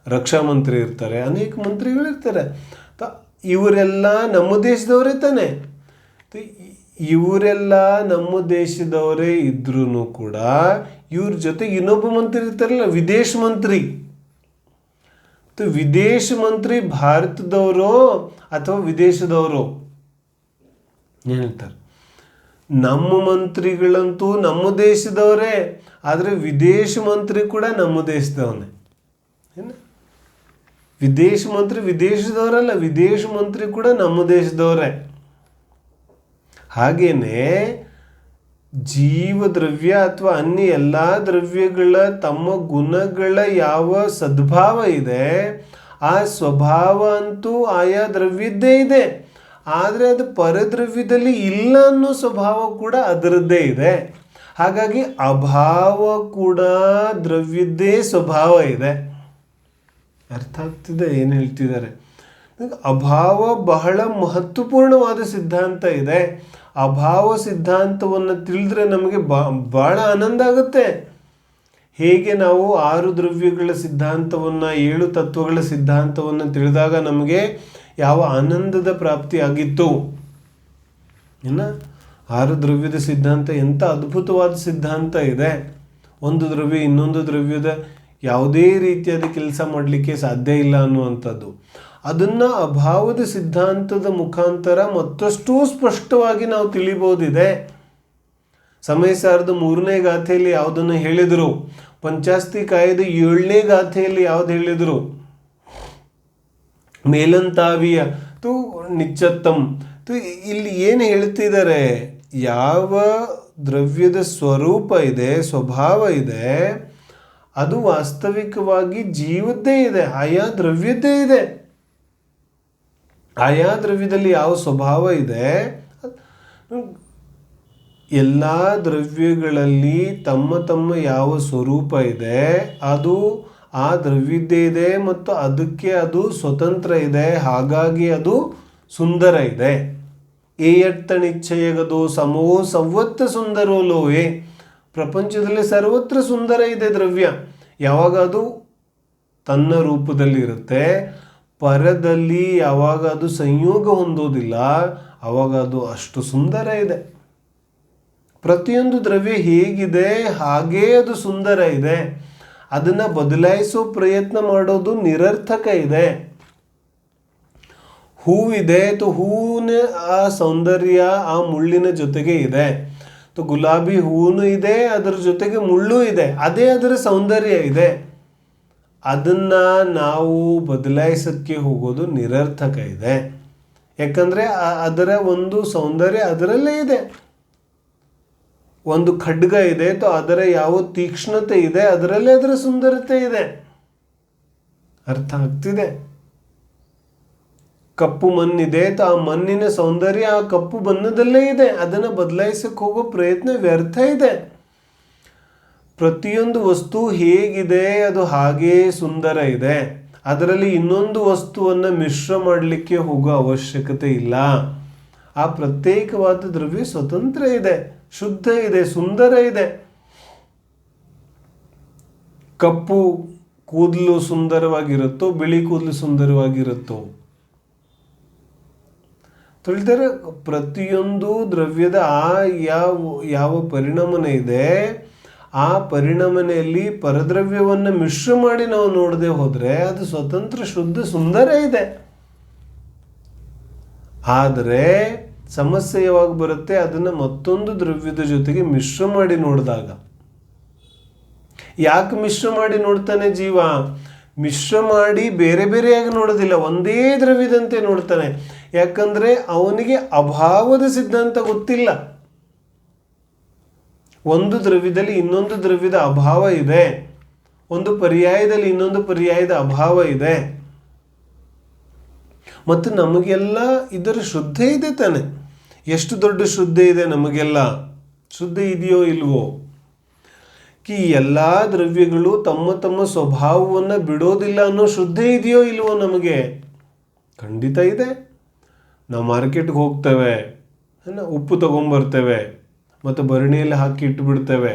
ರಕ್ಷಾ ಮಂತ್ರಿ ಇರ್ತಾರೆ, ಅನೇಕ ಮಂತ್ರಿಗಳಿರ್ತಾರೆ. ಇವರೆಲ್ಲ ನಮ್ಮ ದೇಶದವರೇ ತಾನೆ. ಇವರೆಲ್ಲ ನಮ್ಮ ದೇಶದವರೇ ಇದ್ರೂ ಕೂಡ ಇವ್ರ ಜೊತೆಗೆ ಇನ್ನೊಬ್ಬ ಮಂತ್ರಿ ಇರ್ತಾರಲ್ಲ, ವಿದೇಶ ಮಂತ್ರಿ. ವಿದೇಶ ಮಂತ್ರಿ ಭಾರತದವರು ಅಥವಾ ವಿದೇಶದವರು ಹೇಳ್ತಾರೆ. ನಮ್ಮ ಮಂತ್ರಿಗಳಂತೂ ನಮ್ಮ ದೇಶದವರೇ, ಆದರೆ ವಿದೇಶ ಮಂತ್ರಿ ಕೂಡ ನಮ್ಮ ದೇಶದವನೇ. ವಿದೇಶ ಮಂತ್ರಿ ವಿದೇಶದವರಲ್ಲ, ವಿದೇಶ ಮಂತ್ರಿ ಕೂಡ ನಮ್ಮ ದೇಶದವರೇ. ಹಾಗೇನೆ ಜೀವದ್ರವ್ಯ ಅಥವಾ ಅನ್ಯ ಎಲ್ಲ ದ್ರವ್ಯಗಳ ತಮ್ಮ ಗುಣಗಳ ಯಾವ ಸದ್ಭಾವ ಇದೆ ಆ ಸ್ವಭಾವ ಅಂತೂ ಆಯಾ ದ್ರವ್ಯದ್ದೇ ಇದೆ. ಆದರೆ ಅದು ಪರದ್ರವ್ಯದಲ್ಲಿ ಇಲ್ಲ ಅನ್ನೋ ಸ್ವಭಾವ ಕೂಡ ಅದರದ್ದೇ ಇದೆ. ಹಾಗಾಗಿ ಅಭಾವ ಕೂಡ ದ್ರವ್ಯದ್ದೇ ಸ್ವಭಾವ ಇದೆ. ಅರ್ಥ ಆಗ್ತಿದೆ ಏನು ಹೇಳ್ತಿದ್ದಾರೆ? ಅಭಾವ ಬಹಳ ಮಹತ್ವಪೂರ್ಣವಾದ ಸಿದ್ಧಾಂತ ಇದೆ. ಅಭಾವ ಸಿದ್ಧಾಂತವನ್ನು ತಿಳಿದ್ರೆ ನಮಗೆ ಭಾಳ ಆನಂದ ಆಗುತ್ತೆ. ಹೇಗೆ ನಾವು 6 ದ್ರವ್ಯಗಳ ಸಿದ್ಧಾಂತವನ್ನು 7 ತತ್ವಗಳ ಸಿದ್ಧಾಂತವನ್ನು ತಿಳಿದಾಗ ನಮಗೆ ಯಾವ ಆನಂದದ ಪ್ರಾಪ್ತಿ ಆಗಿತ್ತು. 6 ದ್ರವ್ಯದ ಸಿದ್ಧಾಂತ ಎಂಥ ಅದ್ಭುತವಾದ ಸಿದ್ಧಾಂತ ಇದೆ. ಒಂದು ದ್ರವ್ಯ ಇನ್ನೊಂದು ದ್ರವ್ಯದ ಯಾವುದೇ ರೀತಿಯಾದ ಕೆಲಸ ಮಾಡಲಿಕ್ಕೆ ಸಾಧ್ಯ ಇಲ್ಲ ಅನ್ನುವಂಥದ್ದು. ಅದನ್ನು ಅಭಾವದ ಸಿದ್ಧಾಂತದ ಮುಖಾಂತರ ಮತ್ತಷ್ಟು ಸ್ಪಷ್ಟವಾಗಿ ನಾವು ತಿಳಿಬಹುದಿದೆ. ಸಮಯ ಸಾರದ 3ನೇ ಗಾಥೆಯಲ್ಲಿ ಯಾವುದನ್ನು ಹೇಳಿದರು? ಪಂಚಾಸ್ತಿ ಕಾಯದ 7ನೇ ಗಾಥೆಯಲ್ಲಿ ಯಾವ್ದು ಹೇಳಿದರು? ಮೇಲಂತಾವಿಯ ನಿಚ್ಚತ್ತಂ. ಇಲ್ಲಿ ಏನು ಹೇಳ್ತಿದ್ದಾರೆ? ಯಾವ ದ್ರವ್ಯದ ಸ್ವರೂಪ ಇದೆ, ಸ್ವಭಾವ ಇದೆ, ಅದು ವಾಸ್ತವಿಕವಾಗಿ ಜೀವದ್ದೇ ಇದೆ, ಆಯಾ ದ್ರವ್ಯದ್ದೇ ಇದೆ. ಆಯಾ ದ್ರವ್ಯದಲ್ಲಿ ಯಾವ ಸ್ವಭಾವ ಇದೆ, ಎಲ್ಲ ದ್ರವ್ಯಗಳಲ್ಲಿ ತಮ್ಮ ತಮ್ಮ ಯಾವ ಸ್ವರೂಪ ಇದೆ ಅದು ಆ ದ್ರವ್ಯದ್ದೇ ಇದೆ ಮತ್ತು ಅದಕ್ಕೆ ಅದು ಸ್ವತಂತ್ರ ಇದೆ, ಹಾಗಾಗಿ ಅದು ಸುಂದರ ಇದೆ. ಏಯತ್ತಣಿಚ್ಛೆಯಗದು ಸಮವೋ ಸರ್ವತ್ರ ಸುಂದರೋ ಲೋಯೆ. ಪ್ರಪಂಚದಲ್ಲಿ ಸರ್ವತ್ರ ಸುಂದರ ಇದೆ ದ್ರವ್ಯ. ಯಾವಾಗ ಅದು ತನ್ನ ರೂಪದಲ್ಲಿರುತ್ತೆ, ಪರದಲ್ಲಿ ಯಾವಾಗ ಅದು ಸಂಯೋಗ ಹೊಂದೋದಿಲ್ಲ ಆವಾಗ ಅದು ಅಷ್ಟು ಸುಂದರ ಇದೆ. ಪ್ರತಿಯೊಂದು ದ್ರವ್ಯ ಹೇಗಿದೆ ಹಾಗೇ ಅದು ಸುಂದರ ಇದೆ. ಅದನ್ನು ಬದಲಾಯಿಸೋ ಪ್ರಯತ್ನ ಮಾಡೋದು ನಿರರ್ಥಕ ಇದೆ. ಹೂವಿದೆ तो ಹೂವಿನ ಆ ಸೌಂದರ್ಯ ಆ ಮುಳ್ಳಿನ ಜೊತೆಗೆ ಇದೆ. तो ಗುಲಾಬಿ ಹೂವು ಇದೆ, ಅದರ ಜೊತೆಗೆ ಮುಳ್ಳು ಇದೆ, ಅದೇ ಅದರ ಸೌಂದರ್ಯ ಇದೆ. ಅದನ್ನು ನಾವು ಬದಲಾಯಿಸೋಕ್ಕೆ ಹೋಗೋದು ನಿರರ್ಥಕ ಇದೆ. ಯಾಕಂದರೆ ಅದರ ಒಂದು ಸೌಂದರ್ಯ ಅದರಲ್ಲೇ ಇದೆ. ಒಂದು ಖಡ್ಗ ಇದೆ तो ಅದರ ಯಾವ ತೀಕ್ಷ್ಣತೆ ಇದೆ ಅದರಲ್ಲೇ ಅದರ ಸುಂದರತೆ ಇದೆ. ಅರ್ಥ ಆಗ್ತಿದೆ? ಕಪ್ಪು ಮಣ್ಣಿದೆ तो ಆ ಮಣ್ಣಿನ ಸೌಂದರ್ಯ ಆ ಕಪ್ಪು ಬಣ್ಣದಲ್ಲೇ ಇದೆ. ಅದನ್ನು ಬದಲಾಯಿಸಕ್ಕೆ ಹೋಗೋ ಪ್ರಯತ್ನ ವ್ಯರ್ಥ ಇದೆ. ಪ್ರತಿಯೊಂದು ವಸ್ತು ಹೇಗಿದೆ ಅದು ಹಾಗೇ ಸುಂದರ ಇದೆ. ಅದರಲ್ಲಿ ಇನ್ನೊಂದು ವಸ್ತುವನ್ನು ಮಿಶ್ರ ಮಾಡಲಿಕ್ಕೆ ಹೋಗೋ ಅವಶ್ಯಕತೆ ಇಲ್ಲ. ಆ ಪ್ರತ್ಯೇಕವಾದ ದ್ರವ್ಯ ಸ್ವತಂತ್ರ ಇದೆ, ಶುದ್ಧ ಇದೆ, ಸುಂದರ ಇದೆ. ಕಪ್ಪು ಕೂದಲು ಸುಂದರವಾಗಿರುತ್ತೋ, ಬಿಳಿ ಕೂದಲು ಸುಂದರವಾಗಿರುತ್ತೋ ತಿಳಿದರೆ ಪ್ರತಿಯೊಂದು ದ್ರವ್ಯದ ಆ ಯಾವ ಪರಿಣಾಮನೆ ಇದೆ ಆ ಪರಿಣಾಮನೆಯಲ್ಲಿ ಪರದ್ರವ್ಯವನ್ನು ಮಿಶ್ರ ಮಾಡಿ ನಾವು ನೋಡದೆ ಹೋದರೆ ಅದು ಸ್ವತಂತ್ರ ಶುದ್ಧ ಸುಂದರ ಇದೆ. ಆದರೆ ಸಮಸ್ಯೆ ಯಾವಾಗ ಬರುತ್ತೆ, ಅದನ್ನು ಮತ್ತೊಂದು ದ್ರವ್ಯದ ಜೊತೆಗೆ ಮಿಶ್ರ ಮಾಡಿ ನೋಡಿದಾಗ. ಯಾಕೆ ಮಿಶ್ರ ಮಾಡಿ ನೋಡ್ತಾನೆ ಜೀವ? ಮಿಶ್ರ ಮಾಡಿ ಬೇರೆ ಬೇರೆಯಾಗಿ ನೋಡೋದಿಲ್ಲ, ಒಂದೇ ದ್ರವ್ಯದಂತೆ ನೋಡ್ತಾನೆ. ಯಾಕಂದರೆ ಅವನಿಗೆ ಅಭಾವದ ಸಿದ್ಧಾಂತ ಗೊತ್ತಿಲ್ಲ. ಒಂದು ದ್ರವ್ಯದಲ್ಲಿ ಇನ್ನೊಂದು ದ್ರವ್ಯದ ಅಭಾವ ಇದೆ, ಒಂದು ಪರ್ಯಾಯದಲ್ಲಿ ಇನ್ನೊಂದು ಪರ್ಯಾಯದ ಅಭಾವ ಇದೆ. ಮತ್ತು ನಮಗೆಲ್ಲ ಇದರ ಶ್ರದ್ಧೆ ಇದೆ ತಾನೆ. ಎಷ್ಟು ದೊಡ್ಡ ಶ್ರದ್ಧೆ ಇದೆ ನಮಗೆಲ್ಲ. ಶ್ರದ್ಧೆ ಇದೆಯೋ ಇಲ್ವೋ? ಕಿ ಎಲ್ಲ ದ್ರವ್ಯಗಳು ತಮ್ಮ ತಮ್ಮ ಸ್ವಭಾವವನ್ನು ಬಿಡೋದಿಲ್ಲ ಅನ್ನೋ ಶ್ರದ್ಧೆ ಇದೆಯೋ ಇಲ್ವೋ ನಮಗೆ? ಖಂಡಿತ ಇದೆ. ನಾವು ಮಾರ್ಕೆಟ್ಗೆ ಹೋಗ್ತೇವೆ, ಉಪ್ಪು ತಗೊಂಬರ್ತೇವೆ ಮತ್ತು ಭರಣಿಯಲ್ಲಿ ಹಾಕಿ ಇಟ್ಟುಬಿಡ್ತೇವೆ.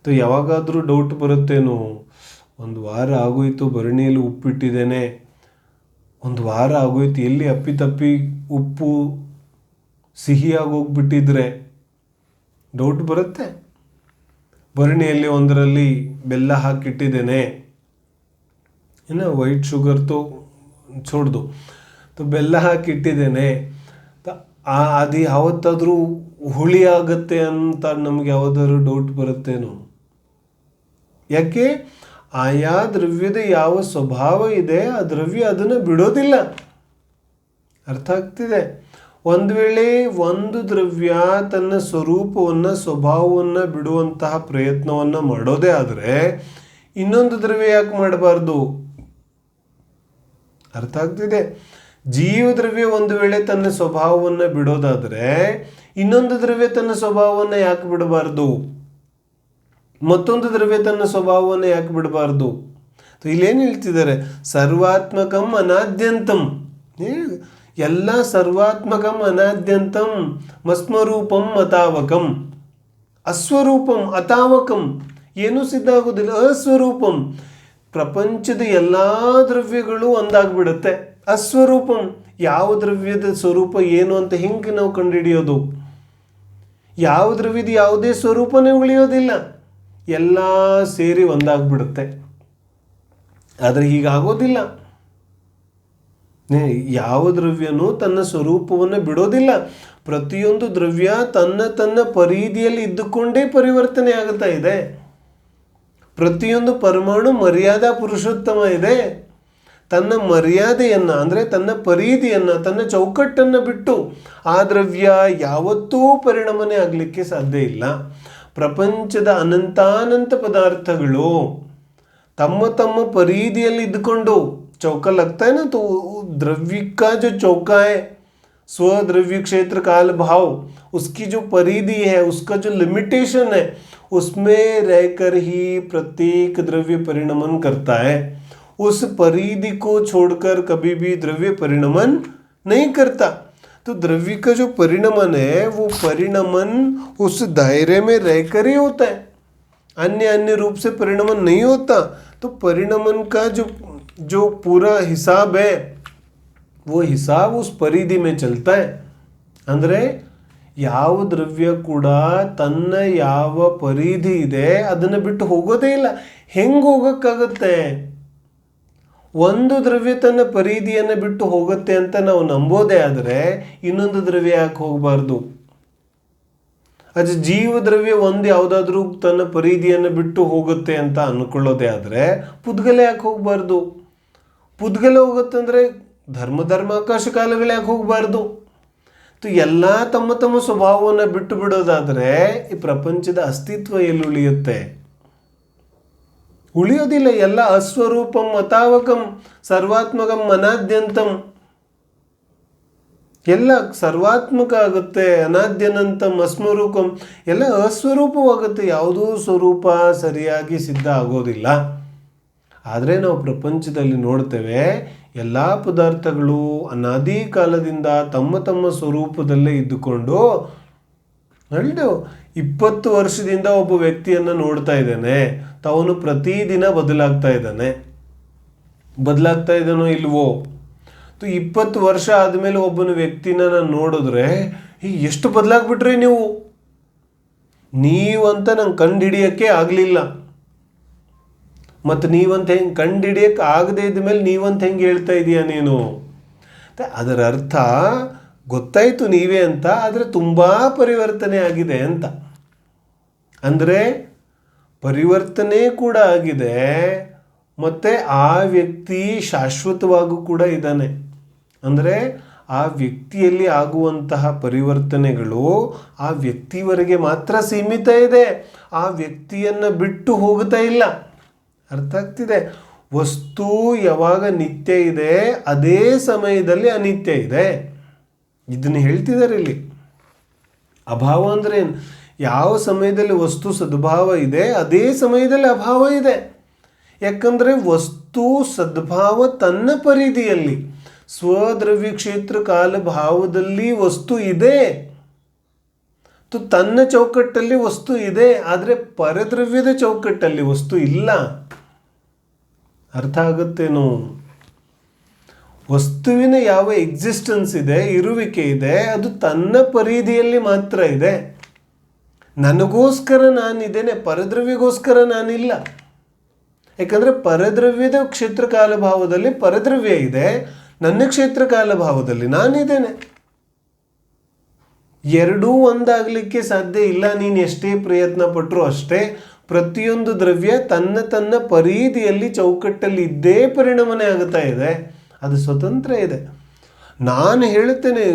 ಯಾವಾಗಾದರೂ ಡೌಟ್ ಬರುತ್ತೇನೋ, ಒಂದು ವಾರ ಆಗೋಯ್ತು ಭರಣಿಯಲ್ಲಿ ಉಪ್ಪಿಟ್ಟಿದ್ದೇನೆ, ಒಂದು ವಾರ ಆಗೋಯ್ತು, ಎಲ್ಲಿ ಅಪ್ಪಿತಪ್ಪಿ ಉಪ್ಪು ಸಿಹಿಯಾಗೋಗ್ಬಿಟ್ಟಿದ್ರೆ ಡೌಟ್ ಬರುತ್ತೆ. ಭರಣಿಯಲ್ಲಿ ಒಂದರಲ್ಲಿ ಬೆಲ್ಲ ಹಾಕಿಟ್ಟಿದ್ದೇನೆ, ವೈಟ್ ಶುಗರ್ छोड़ तो ಬೆಲ್ಲ ಹಾಕಿಟ್ಟಿದ್ದೇನೆ, ಅದು ಯಾವತ್ತಾದರೂ ಹುಳಿ ಆಗುತ್ತೆ ಅಂತ ನಮಗೆ ಯಾವುದಾದ್ರು ಡೌಟ್ ಬರುತ್ತೇನೋ? ಯಾಕೆ? ಆಯಾ ದ್ರವ್ಯದ ಯಾವ ಸ್ವಭಾವ ಇದೆ ಆ ದ್ರವ್ಯ ಅದನ್ನು ಬಿಡೋದಿಲ್ಲ. ಅರ್ಥ ಆಗ್ತಿದೆ? ಒಂದು ವೇಳೆ ಒಂದು ದ್ರವ್ಯ ತನ್ನ ಸ್ವರೂಪವನ್ನು ಸ್ವಭಾವವನ್ನು ಬಿಡುವಂತಹ ಪ್ರಯತ್ನವನ್ನು ಮಾಡೋದೇ ಆದರೆ ಇನ್ನೊಂದು ದ್ರವ್ಯ ಯಾಕೆ ಮಾಡಬಾರ್ದು? ಅರ್ಥ ಆಗ್ತಿದೆ? ಜೀವ ದ್ರವ್ಯ ಒಂದು ವೇಳೆ ತನ್ನ ಸ್ವಭಾವವನ್ನು ಬಿಡೋದಾದರೆ ಇನ್ನೊಂದು ದ್ರವ್ಯ ತನ್ನ ಸ್ವಭಾವವನ್ನು ಯಾಕೆ ಬಿಡಬಾರ್ದು? ಮತ್ತೊಂದು ದ್ರವ್ಯ ತನ್ನ ಸ್ವಭಾವವನ್ನು ಯಾಕೆ ಬಿಡಬಾರ್ದು? ಇಲ್ಲೇನು ಹೇಳ್ತಿದ್ದಾರೆ? ಸರ್ವಾತ್ಮಕಂ ಅನಾದ್ಯಂತಂ. ಎಲ್ಲ ಸರ್ವಾತ್ಮಕಂ ಅನಾದ್ಯಂತಂ ಮಸ್ಮರೂಪಂ ಅತಾವಕಂ. ಅಸ್ವರೂಪಂ ಅತಾವಕಂ ಏನೂ ಸಿದ್ಧ ಆಗೋದಿಲ್ಲ. ಅಸ್ವರೂಪಂ, ಪ್ರಪಂಚದ ಎಲ್ಲ ದ್ರವ್ಯಗಳು ಒಂದಾಗ್ಬಿಡುತ್ತೆ. ಅಸ್ವರೂಪಂ, ಯಾವ ದ್ರವ್ಯದ ಸ್ವರೂಪ ಏನು ಅಂತ ಹಿಂಗೆ ನಾವು ಕಂಡುಹಿಡಿಯೋದು? ಯಾವ ದ್ರವ್ಯದ ಯಾವುದೇ ಸ್ವರೂಪನೇ ಉಳಿಯೋದಿಲ್ಲ, ಎಲ್ಲ ಸೇರಿ ಒಂದಾಗ್ಬಿಡುತ್ತೆ. ಆದರೆ ಹೀಗಾಗೋದಿಲ್ಲ. ಯಾವ ದ್ರವ್ಯನೂ ತನ್ನ ಸ್ವರೂಪವನ್ನು ಬಿಡೋದಿಲ್ಲ. ಪ್ರತಿಯೊಂದು ದ್ರವ್ಯ ತನ್ನ ಪರಿಧಿಯಲ್ಲಿ ಇದ್ದುಕೊಂಡೇ ಪರಿವರ್ತನೆ ಆಗುತ್ತಾ ಇದೆ. ಪ್ರತಿಯೊಂದು ಪರಮಾಣು ಮರ್ಯಾದಾ ಪುರುಷೋತ್ತಮ ಇದೆ. ತನ್ನ ಮರ್ಯಾದೆಯನ್ನು ಅಂದರೆ ತನ್ನ ಪರಿಧಿಯನ್ನು ತನ್ನ ಚೌಕಟ್ಟನ್ನು ಬಿಟ್ಟು ಆ ದ್ರವ್ಯ ಯಾವತ್ತೂ ಪರಿಣಾಮನೆ ಆಗಲಿಕ್ಕೆ ಸಾಧ್ಯ ಇಲ್ಲ. ಪ್ರಪಂಚದ ಅನಂತಾನಂತ ಪದಾರ್ಥಗಳು ತಮ್ಮ ಪರಿಧಿಯಲ್ಲಿ ಇದ್ದುಕೊಂಡು चौका लगता है ना, तो द्रव्य का जो चौका है, स्वद्रव्य क्षेत्र काल भाव, उसकी जो परिधि है, उसका जो लिमिटेशन है, उसमें रहकर ही प्रत्येक द्रव्य परिणमन करता है। उस परिधि को छोड़कर कभी भी द्रव्य परिणमन नहीं करता। तो द्रव्य का जो परिणमन है, वो परिणमन उस दायरे में रहकर ही होता है, अन्य अन्य रूप से परिणमन नहीं होता। तो परिणमन का जो पूरा हिसाब है, वो हिसाब उस परिधि में चलता है। ಅಂದರೆ ಯಾವ ದ್ರವ್ಯ ಕೂಡ ತನ್ನ ಯಾವ ಪರಿಧಿ ಇದೆ ಅದನ್ನು ಬಿಟ್ಟು ಹೋಗೋದೇ ಇಲ್ಲ. ಹೆಂಗೆ ಹೋಗೋಕ್ಕಾಗುತ್ತೆ? ಒಂದು ದ್ರವ್ಯ ತನ್ನ ಪರಿಧಿಯನ್ನು ಬಿಟ್ಟು ಹೋಗುತ್ತೆ ಅಂತ ನಾವು ನಂಬೋದೇ ಆದರೆ ಇನ್ನೊಂದು ದ್ರವ್ಯ ಯಾಕೆ ಹೋಗಬಾರ್ದು? ಅದು ಜೀವ ದ್ರವ್ಯ ಒಂದು ಯಾವುದಾದ್ರೂ ತನ್ನ ಪರಿಧಿಯನ್ನು ಬಿಟ್ಟು ಹೋಗುತ್ತೆ ಅಂತ ಅಂದ್ಕೊಳ್ಳೋದೇ ಆದರೆ ಪುದ್ಗಲ ಯಾಕೆ ಹೋಗಬಾರ್ದು? ಪುದ್ಗಲ ಹೋಗುತ್ತಂದರೆ ಧರ್ಮಾಕಾಶ ಕಾಲಗಳು ಯಾಕೆ ಹೋಗಬಾರ್ದು? ಎಲ್ಲ ತಮ್ಮ ತಮ್ಮ ಸ್ವಭಾವವನ್ನು ಬಿಟ್ಟು ಬಿಡೋದಾದರೆ ಈ ಪ್ರಪಂಚದ ಅಸ್ತಿತ್ವ ಎಲ್ಲಿ ಉಳಿಯುತ್ತೆ? ಉಳಿಯೋದಿಲ್ಲ. ಎಲ್ಲ ಅಸ್ವರೂಪಂ ಅತಾವಕಂ ಸರ್ವಾತ್ಮಕಂ ಅನಾದ್ಯಂತಂ, ಎಲ್ಲ ಸರ್ವಾತ್ಮಕ ಆಗುತ್ತೆ, ಅನಾದ್ಯನಂತಂ ಅಸ್ಮರೂಪಂ, ಎಲ್ಲ ಅಸ್ವರೂಪವಾಗುತ್ತೆ. ಯಾವುದೂ ಸ್ವರೂಪ ಸರಿಯಾಗಿ ಸಿದ್ಧ ಆಗೋದಿಲ್ಲ. ಆದರೆ ನಾವು ಪ್ರಪಂಚದಲ್ಲಿ ನೋಡ್ತೇವೆ, ಎಲ್ಲ ಪದಾರ್ಥಗಳು ಅನಾದಿ ಕಾಲದಿಂದ ತಮ್ಮ ತಮ್ಮ ಸ್ವರೂಪದಲ್ಲೇ ಇದ್ದುಕೊಂಡು 20 ವರ್ಷದಿಂದ ಒಬ್ಬ ವ್ಯಕ್ತಿಯನ್ನು ನೋಡ್ತಾ ಇದ್ದಾನೆ, ಅವನು ಪ್ರತಿದಿನ ಬದಲಾಗ್ತಾ ಇದ್ದಾನೋ ಇಲ್ವೋ? 20 ವರ್ಷ ಆದಮೇಲೆ ಒಬ್ಬನ ವ್ಯಕ್ತಿನ ನಾನು ನೋಡಿದ್ರೆ, ಎಷ್ಟು ಬದಲಾಗ್ಬಿಟ್ರಿ ನೀವಂತ ನಂಗೆ ಕಂಡು ಹಿಡಿಯೋಕ್ಕೆ ಆಗಲಿಲ್ಲ. ಮತ್ತು ನೀವಂತ ಹೆಂಗೆ ಕಂಡು ಹಿಡಿಯೋಕ್ಕೆ ಆಗದೆ ಇದ್ಮೇಲೆ ನೀವಂತ ಹೆಂಗೆ ಹೇಳ್ತಾ ಇದೀಯ ನೀನು? ಅದರ ಅರ್ಥ ಗೊತ್ತಾಯಿತು ನೀವೇ ಅಂತ, ಆದರೆ ತುಂಬ ಪರಿವರ್ತನೆ ಆಗಿದೆ ಅಂತ. ಅಂದರೆ ಪರಿವರ್ತನೆ ಕೂಡ ಆಗಿದೆ, ಮತ್ತು ಆ ವ್ಯಕ್ತಿ ಶಾಶ್ವತವಾಗೂ ಕೂಡ ಇದ್ದಾನೆ. ಅಂದರೆ ಆ ವ್ಯಕ್ತಿಯಲ್ಲಿ ಆಗುವಂತಹ ಪರಿವರ್ತನೆಗಳು ಆ ವ್ಯಕ್ತಿವರೆಗೆ ಮಾತ್ರ ಸೀಮಿತ ಇದೆ, ಆ ವ್ಯಕ್ತಿಯನ್ನು ಬಿಟ್ಟು ಹೋಗ್ತಾ ಇಲ್ಲ. ಅರ್ಥ ಆಗ್ತಿದೆ? ವಸ್ತು ಯಾವಾಗ ನಿತ್ಯ ಇದೆ ಅದೇ ಸಮಯದಲ್ಲಿ ಅನಿತ್ಯ ಇದೆ. ಇದನ್ನು ಹೇಳ್ತಿದ್ದಾರೆ ಇಲ್ಲಿ. ಅಭಾವ ಅಂದರೆ ಏನು? ಯಾವ ಸಮಯದಲ್ಲಿ ವಸ್ತು ಸದ್ಭಾವ ಇದೆ ಅದೇ ಸಮಯದಲ್ಲಿ ಅಭಾವ ಇದೆ. ಯಾಕಂದರೆ ವಸ್ತು ಸದ್ಭಾವ ತನ್ನ ಪರಿಧಿಯಲ್ಲಿ, ಸ್ವದ್ರವ್ಯ ಕ್ಷೇತ್ರ ಕಾಲ ಭಾವದಲ್ಲಿ ವಸ್ತು ಇದೆ, ತನ್ನ ಚೌಕಟ್ಟಲ್ಲಿ ವಸ್ತು ಇದೆ, ಆದರೆ ಪರದ್ರವ್ಯದ ಚೌಕಟ್ಟಲ್ಲಿ ವಸ್ತು ಇಲ್ಲ. ಅರ್ಥ ಆಗುತ್ತೇನೋ? ವಸ್ತುವಿನ ಯಾವ ಎಕ್ಸಿಸ್ಟೆನ್ಸ್ ಇದೆ, ಇರುವಿಕೆ ಇದೆ, ಅದು ತನ್ನ ಪರಿಧಿಯಲ್ಲಿ ಮಾತ್ರ ಇದೆ. ನನಗೋಸ್ಕರ ನಾನಿದ್ದೇನೆ, ಪರದ್ರವ್ಯಗೋಸ್ಕರ ನಾನಿಲ್ಲ. ಯಾಕಂದರೆ ಪರದ್ರವ್ಯದ ಕ್ಷೇತ್ರಕಾಲ ಭಾವದಲ್ಲಿ ಪರದ್ರವ್ಯ ಇದೆ, ನನ್ನ ಕ್ಷೇತ್ರಕಾಲ ಭಾವದಲ್ಲಿ ನಾನಿದ್ದೇನೆ. ಎರಡೂ ಒಂದಾಗಲಿಕ್ಕೆ ಸಾಧ್ಯ ಇಲ್ಲ. ನೀನು ಎಷ್ಟೇ ಪ್ರಯತ್ನ ಪಟ್ಟರೂ ಅಷ್ಟೇ. ಪ್ರತಿಯೊಂದು ದ್ರವ್ಯ ತನ್ನ ಪರಿಧಿಯಲ್ಲಿ ಚೌಕಟ್ಟಲ್ಲಿ ಇದ್ದೇ ಪರಿಣಮನೆ ಆಗುತ್ತಾ ಇದೆ, ಅದು ಸ್ವತಂತ್ರ ಇದೆ. ನಾನು ಹೇಳುತ್ತೇನೆ,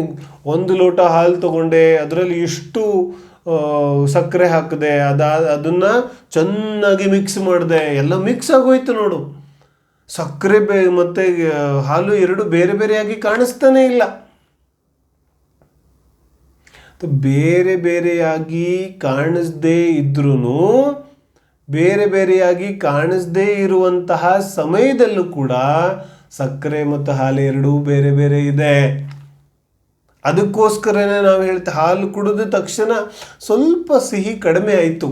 1 ಲೋಟ ಹಾಲು ತಗೊಂಡೆ, ಅದರಲ್ಲಿ ಇಷ್ಟು ಸಕ್ಕರೆ ಹಾಕಿದೆ, ಅದನ್ನು ಚೆನ್ನಾಗಿ ಮಿಕ್ಸ್ ಮಾಡಿದೆ, ಎಲ್ಲ ಮಿಕ್ಸ್ ಆಗೋಯ್ತು ನೋಡು. ಸಕ್ಕರೆ ಮತ್ತು ಹಾಲು ಎರಡು ಬೇರೆ ಬೇರೆಯಾಗಿ ಕಾಣಿಸ್ತಾನೆ ಇಲ್ಲ. ಬೇರೆ ಬೇರೆಯಾಗಿ ಕಾಣಿಸ್ದೇ ಇದ್ರೂ ಬೇರೆ ಬೇರೆಯಾಗಿ ಕಾಣಿಸ್ದೇ ಇರುವಂತಹ ಸಮಯದಲ್ಲೂ ಕೂಡ ಸಕ್ಕರೆ ಮತ್ತು ಹಾಲು ಎರಡೂ ಬೇರೆ ಬೇರೆ ಇದೆ. ಅದಕ್ಕೋಸ್ಕರನೇ ನಾವು ಹೇಳ್ತೇವೆ, ಹಾಲು ಕುಡಿದ ತಕ್ಷಣ ಸ್ವಲ್ಪ ಸಿಹಿ ಕಡಿಮೆ ಆಯಿತು.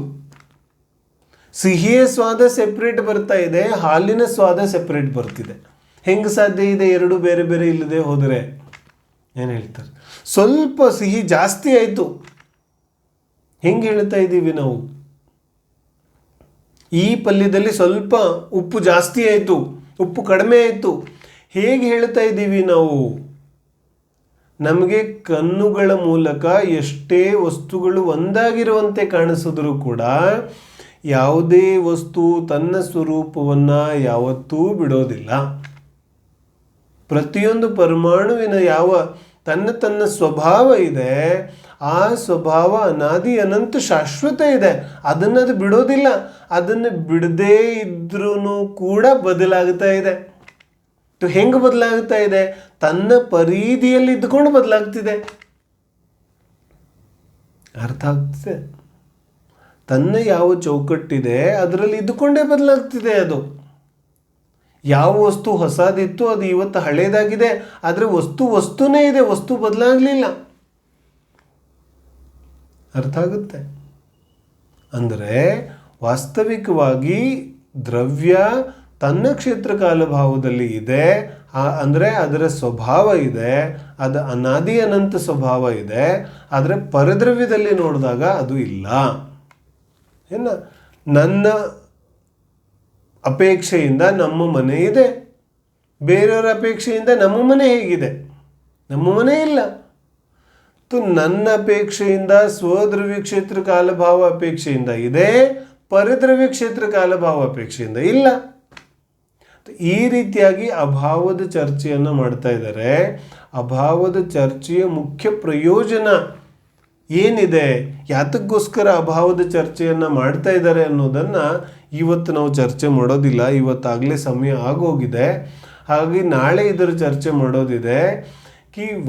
ಸಿಹಿಯ ಸ್ವಾದ ಸೆಪ್ರೇಟ್ ಬರ್ತಾ ಇದೆ, ಹಾಲಿನ ಸ್ವಾದ ಸೆಪ್ರೇಟ್ ಬರ್ತಿದೆ. ಹೆಂಗೆ ಸಾಧ್ಯ ಇದೆ ಎರಡು ಬೇರೆ ಬೇರೆ ಇಲ್ಲದೆ ಹೋದರೆ? ಏನು ಹೇಳ್ತಾರೆ? ಸ್ವಲ್ಪ ಸಿಹಿ ಜಾಸ್ತಿ ಆಯಿತು, ಹೆಂಗೆ ಹೇಳ್ತಾ ಇದ್ದೀವಿ ನಾವು? ಈ ಪಲ್ಯದಲ್ಲಿ ಸ್ವಲ್ಪ ಉಪ್ಪು ಜಾಸ್ತಿ ಆಯಿತು, ಉಪ್ಪು ಕಡಿಮೆ ಆಯಿತು, ಹೇಗೆ ಹೇಳ್ತಾ ಇದ್ದೀವಿ ನಾವು? ನಮಗೆ ಕಣ್ಣುಗಳ ಮೂಲಕ ಎಷ್ಟೇ ವಸ್ತುಗಳು ಒಂದಾಗಿರುವಂತೆ ಕಾಣಿಸಿದ್ರೂ ಕೂಡ ಯಾವುದೇ ವಸ್ತು ತನ್ನ ಸ್ವರೂಪವನ್ನು ಯಾವತ್ತೂ ಬಿಡೋದಿಲ್ಲ. ಪ್ರತಿಯೊಂದು ಪರಮಾಣುವಿನ ಯಾವ ತನ್ನ ಸ್ವಭಾವ ಇದೆ, ಆ ಸ್ವಭಾವ ಅನಾದಿ ಅನಂತ ಶಾಶ್ವತ ಇದೆ. ಅದನ್ನದು ಬಿಡೋದಿಲ್ಲ. ಅದನ್ನು ಬಿಡದೇ ಇದ್ರೂ ಕೂಡ ಬದಲಾಗ್ತಾ ಇದೆ. ಹೆಂಗೆ ಬದಲಾಗ್ತಾ ಇದೆ? ತನ್ನ ಪರಿಧಿಯಲ್ಲಿ ಇದ್ದುಕೊಂಡು ಬದಲಾಗ್ತಿದೆ. ಅರ್ಥ ಆಗ್ತಿದೆ? ತನ್ನ ಯಾವ ಚೌಕಟ್ಟಿದೆ ಅದರಲ್ಲಿ ಇದ್ದುಕೊಂಡೇ ಬದಲಾಗ್ತಿದೆ. ಅದು ಯಾವ ವಸ್ತು ಹೊಸದಿತ್ತು ಅದು ಇವತ್ತು ಹಳೇದಾಗಿದೆ, ಆದರೆ ವಸ್ತುನೇ ಇದೆ, ವಸ್ತು ಬದಲಾಗಲಿಲ್ಲ. ಅರ್ಥ ಆಗುತ್ತೆ? ಅಂದರೆ ವಾಸ್ತವಿಕವಾಗಿ ದ್ರವ್ಯ ತನ್ನ ಕ್ಷೇತ್ರಕಾಲ ಭಾವದಲ್ಲಿ ಇದೆ, ಅಂದರೆ ಅದರ ಸ್ವಭಾವ ಇದೆ, ಅದು ಅನಾದಿ ಅನಂತ ಸ್ವಭಾವ ಇದೆ. ಆದರೆ ಪರದ್ರವ್ಯದಲ್ಲಿ ನೋಡಿದಾಗ ಅದು ಇಲ್ಲ. ನನ್ನ ಅಪೇಕ್ಷೆಯಿಂದ ನಮ್ಮ ಮನೆ ಇದೆ, ಬೇರೆಯವರ ಅಪೇಕ್ಷೆಯಿಂದ ನಮ್ಮ ಮನೆ ಹೇಗಿದೆ? ನಮ್ಮ ಮನೆ ಇಲ್ಲ. ನನ್ನ ಅಪೇಕ್ಷೆಯಿಂದ ಸ್ವದ್ರವ್ಯ ಕ್ಷೇತ್ರ ಕಾಲಭಾವ ಅಪೇಕ್ಷೆಯಿಂದ ಇದೆ, ಪರದ್ರವ್ಯ ಕ್ಷೇತ್ರ ಕಾಲಭಾವ ಅಪೇಕ್ಷೆಯಿಂದ ಇಲ್ಲ. ಈ ರೀತಿಯಾಗಿ ಅಭಾವದ ಚರ್ಚೆಯನ್ನು ಮಾಡ್ತಾ ಇದ್ದಾರೆ. ಅಭಾವದ ಚರ್ಚೆಯ ಮುಖ್ಯ ಪ್ರಯೋಜನ ಏನಿದೆ, ಯಾತಕ್ಕೋಸ್ಕರ ಅಭಾವದ ಚರ್ಚೆಯನ್ನು ಮಾಡ್ತಾ ಇದ್ದಾರೆ ಅನ್ನೋದನ್ನು ಇವತ್ತು ನಾವು ಚರ್ಚೆ ಮಾಡೋದಿಲ್ಲ. ಇವತ್ತಾಗಲೇ ಸಮಯ ಆಗೋಗಿದೆ. ಹಾಗಾಗಿ ನಾಳೆ ಇದರ ಚರ್ಚೆ ಮಾಡೋದಿದೆ.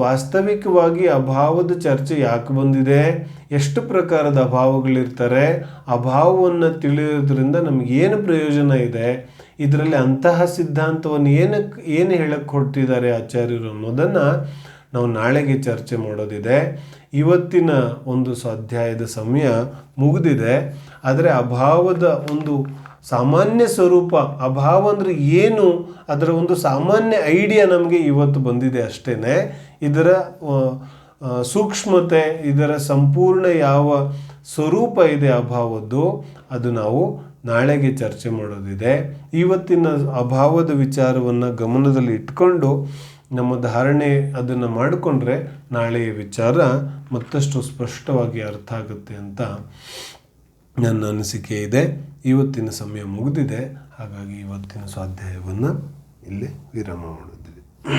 ವಾಸ್ತವಿಕವಾಗಿ ಅಭಾವದ ಚರ್ಚೆ ಯಾಕೆ ಬಂದಿದೆ, ಎಷ್ಟು ಪ್ರಕಾರದ ಅಭಾವಗಳಿರ್ತಾರೆ, ಅಭಾವವನ್ನು ತಿಳಿಯೋದ್ರಿಂದ ನಮಗೇನು ಪ್ರಯೋಜನ ಇದೆ, ಇದರಲ್ಲಿ ಅಂತಹ ಸಿದ್ಧಾಂತವನ್ನು ಏನು ಹೇಳಕ್ಕೆ ಹೊರಟಿದ್ದಾರೆ ಆಚಾರ್ಯರು ಅನ್ನೋದನ್ನು ನಾವು ನಾಳೆಗೆ ಚರ್ಚೆ ಮಾಡೋದಿದೆ. ಇವತ್ತಿನ ಒಂದು ಸ್ವಾಧ್ಯಾಯದ ಸಮಯ ಮುಗಿದಿದೆ. ಆದರೆ ಅಭಾವದ ಒಂದು ಸಾಮಾನ್ಯ ಸ್ವರೂಪ, ಅಭಾವ ಅಂದರೆ ಏನು, ಅದರ ಒಂದು ಸಾಮಾನ್ಯ ಐಡಿಯಾ ನಮಗೆ ಇವತ್ತು ಬಂದಿದೆ ಅಷ್ಟೇ. ಇದರ ಸೂಕ್ಷ್ಮತೆ, ಇದರ ಸಂಪೂರ್ಣ ಯಾವ ಸ್ವರೂಪ ಇದೆ ಅಭಾವದ್ದು, ಅದು ನಾವು ನಾಳೆಗೆ ಚರ್ಚೆ ಮಾಡೋದಿದೆ. ಇವತ್ತಿನ ಅಭಾವದ ವಿಚಾರವನ್ನು ಗಮನದಲ್ಲಿ ಇಟ್ಕೊಂಡು ನಮ್ಮ ಧಾರಣೆ ಅದನ್ನು ಮಾಡಿಕೊಂಡ್ರೆ ನಾಳೆಯ ವಿಚಾರ ಮತ್ತಷ್ಟು ಸ್ಪಷ್ಟವಾಗಿ ಅರ್ಥ ಆಗುತ್ತೆ ಅಂತ ನನ್ನ ಅನಿಸಿಕೆ ಇದೆ. ಇವತ್ತಿನ ಸಮಯ ಮುಗಿದಿದೆ. ಹಾಗಾಗಿ ಇವತ್ತಿನ ಸ್ವಾಧ್ಯಾಯವನ್ನು ಇಲ್ಲೇ ವಿರಾಮ ಮಾಡೋಣ.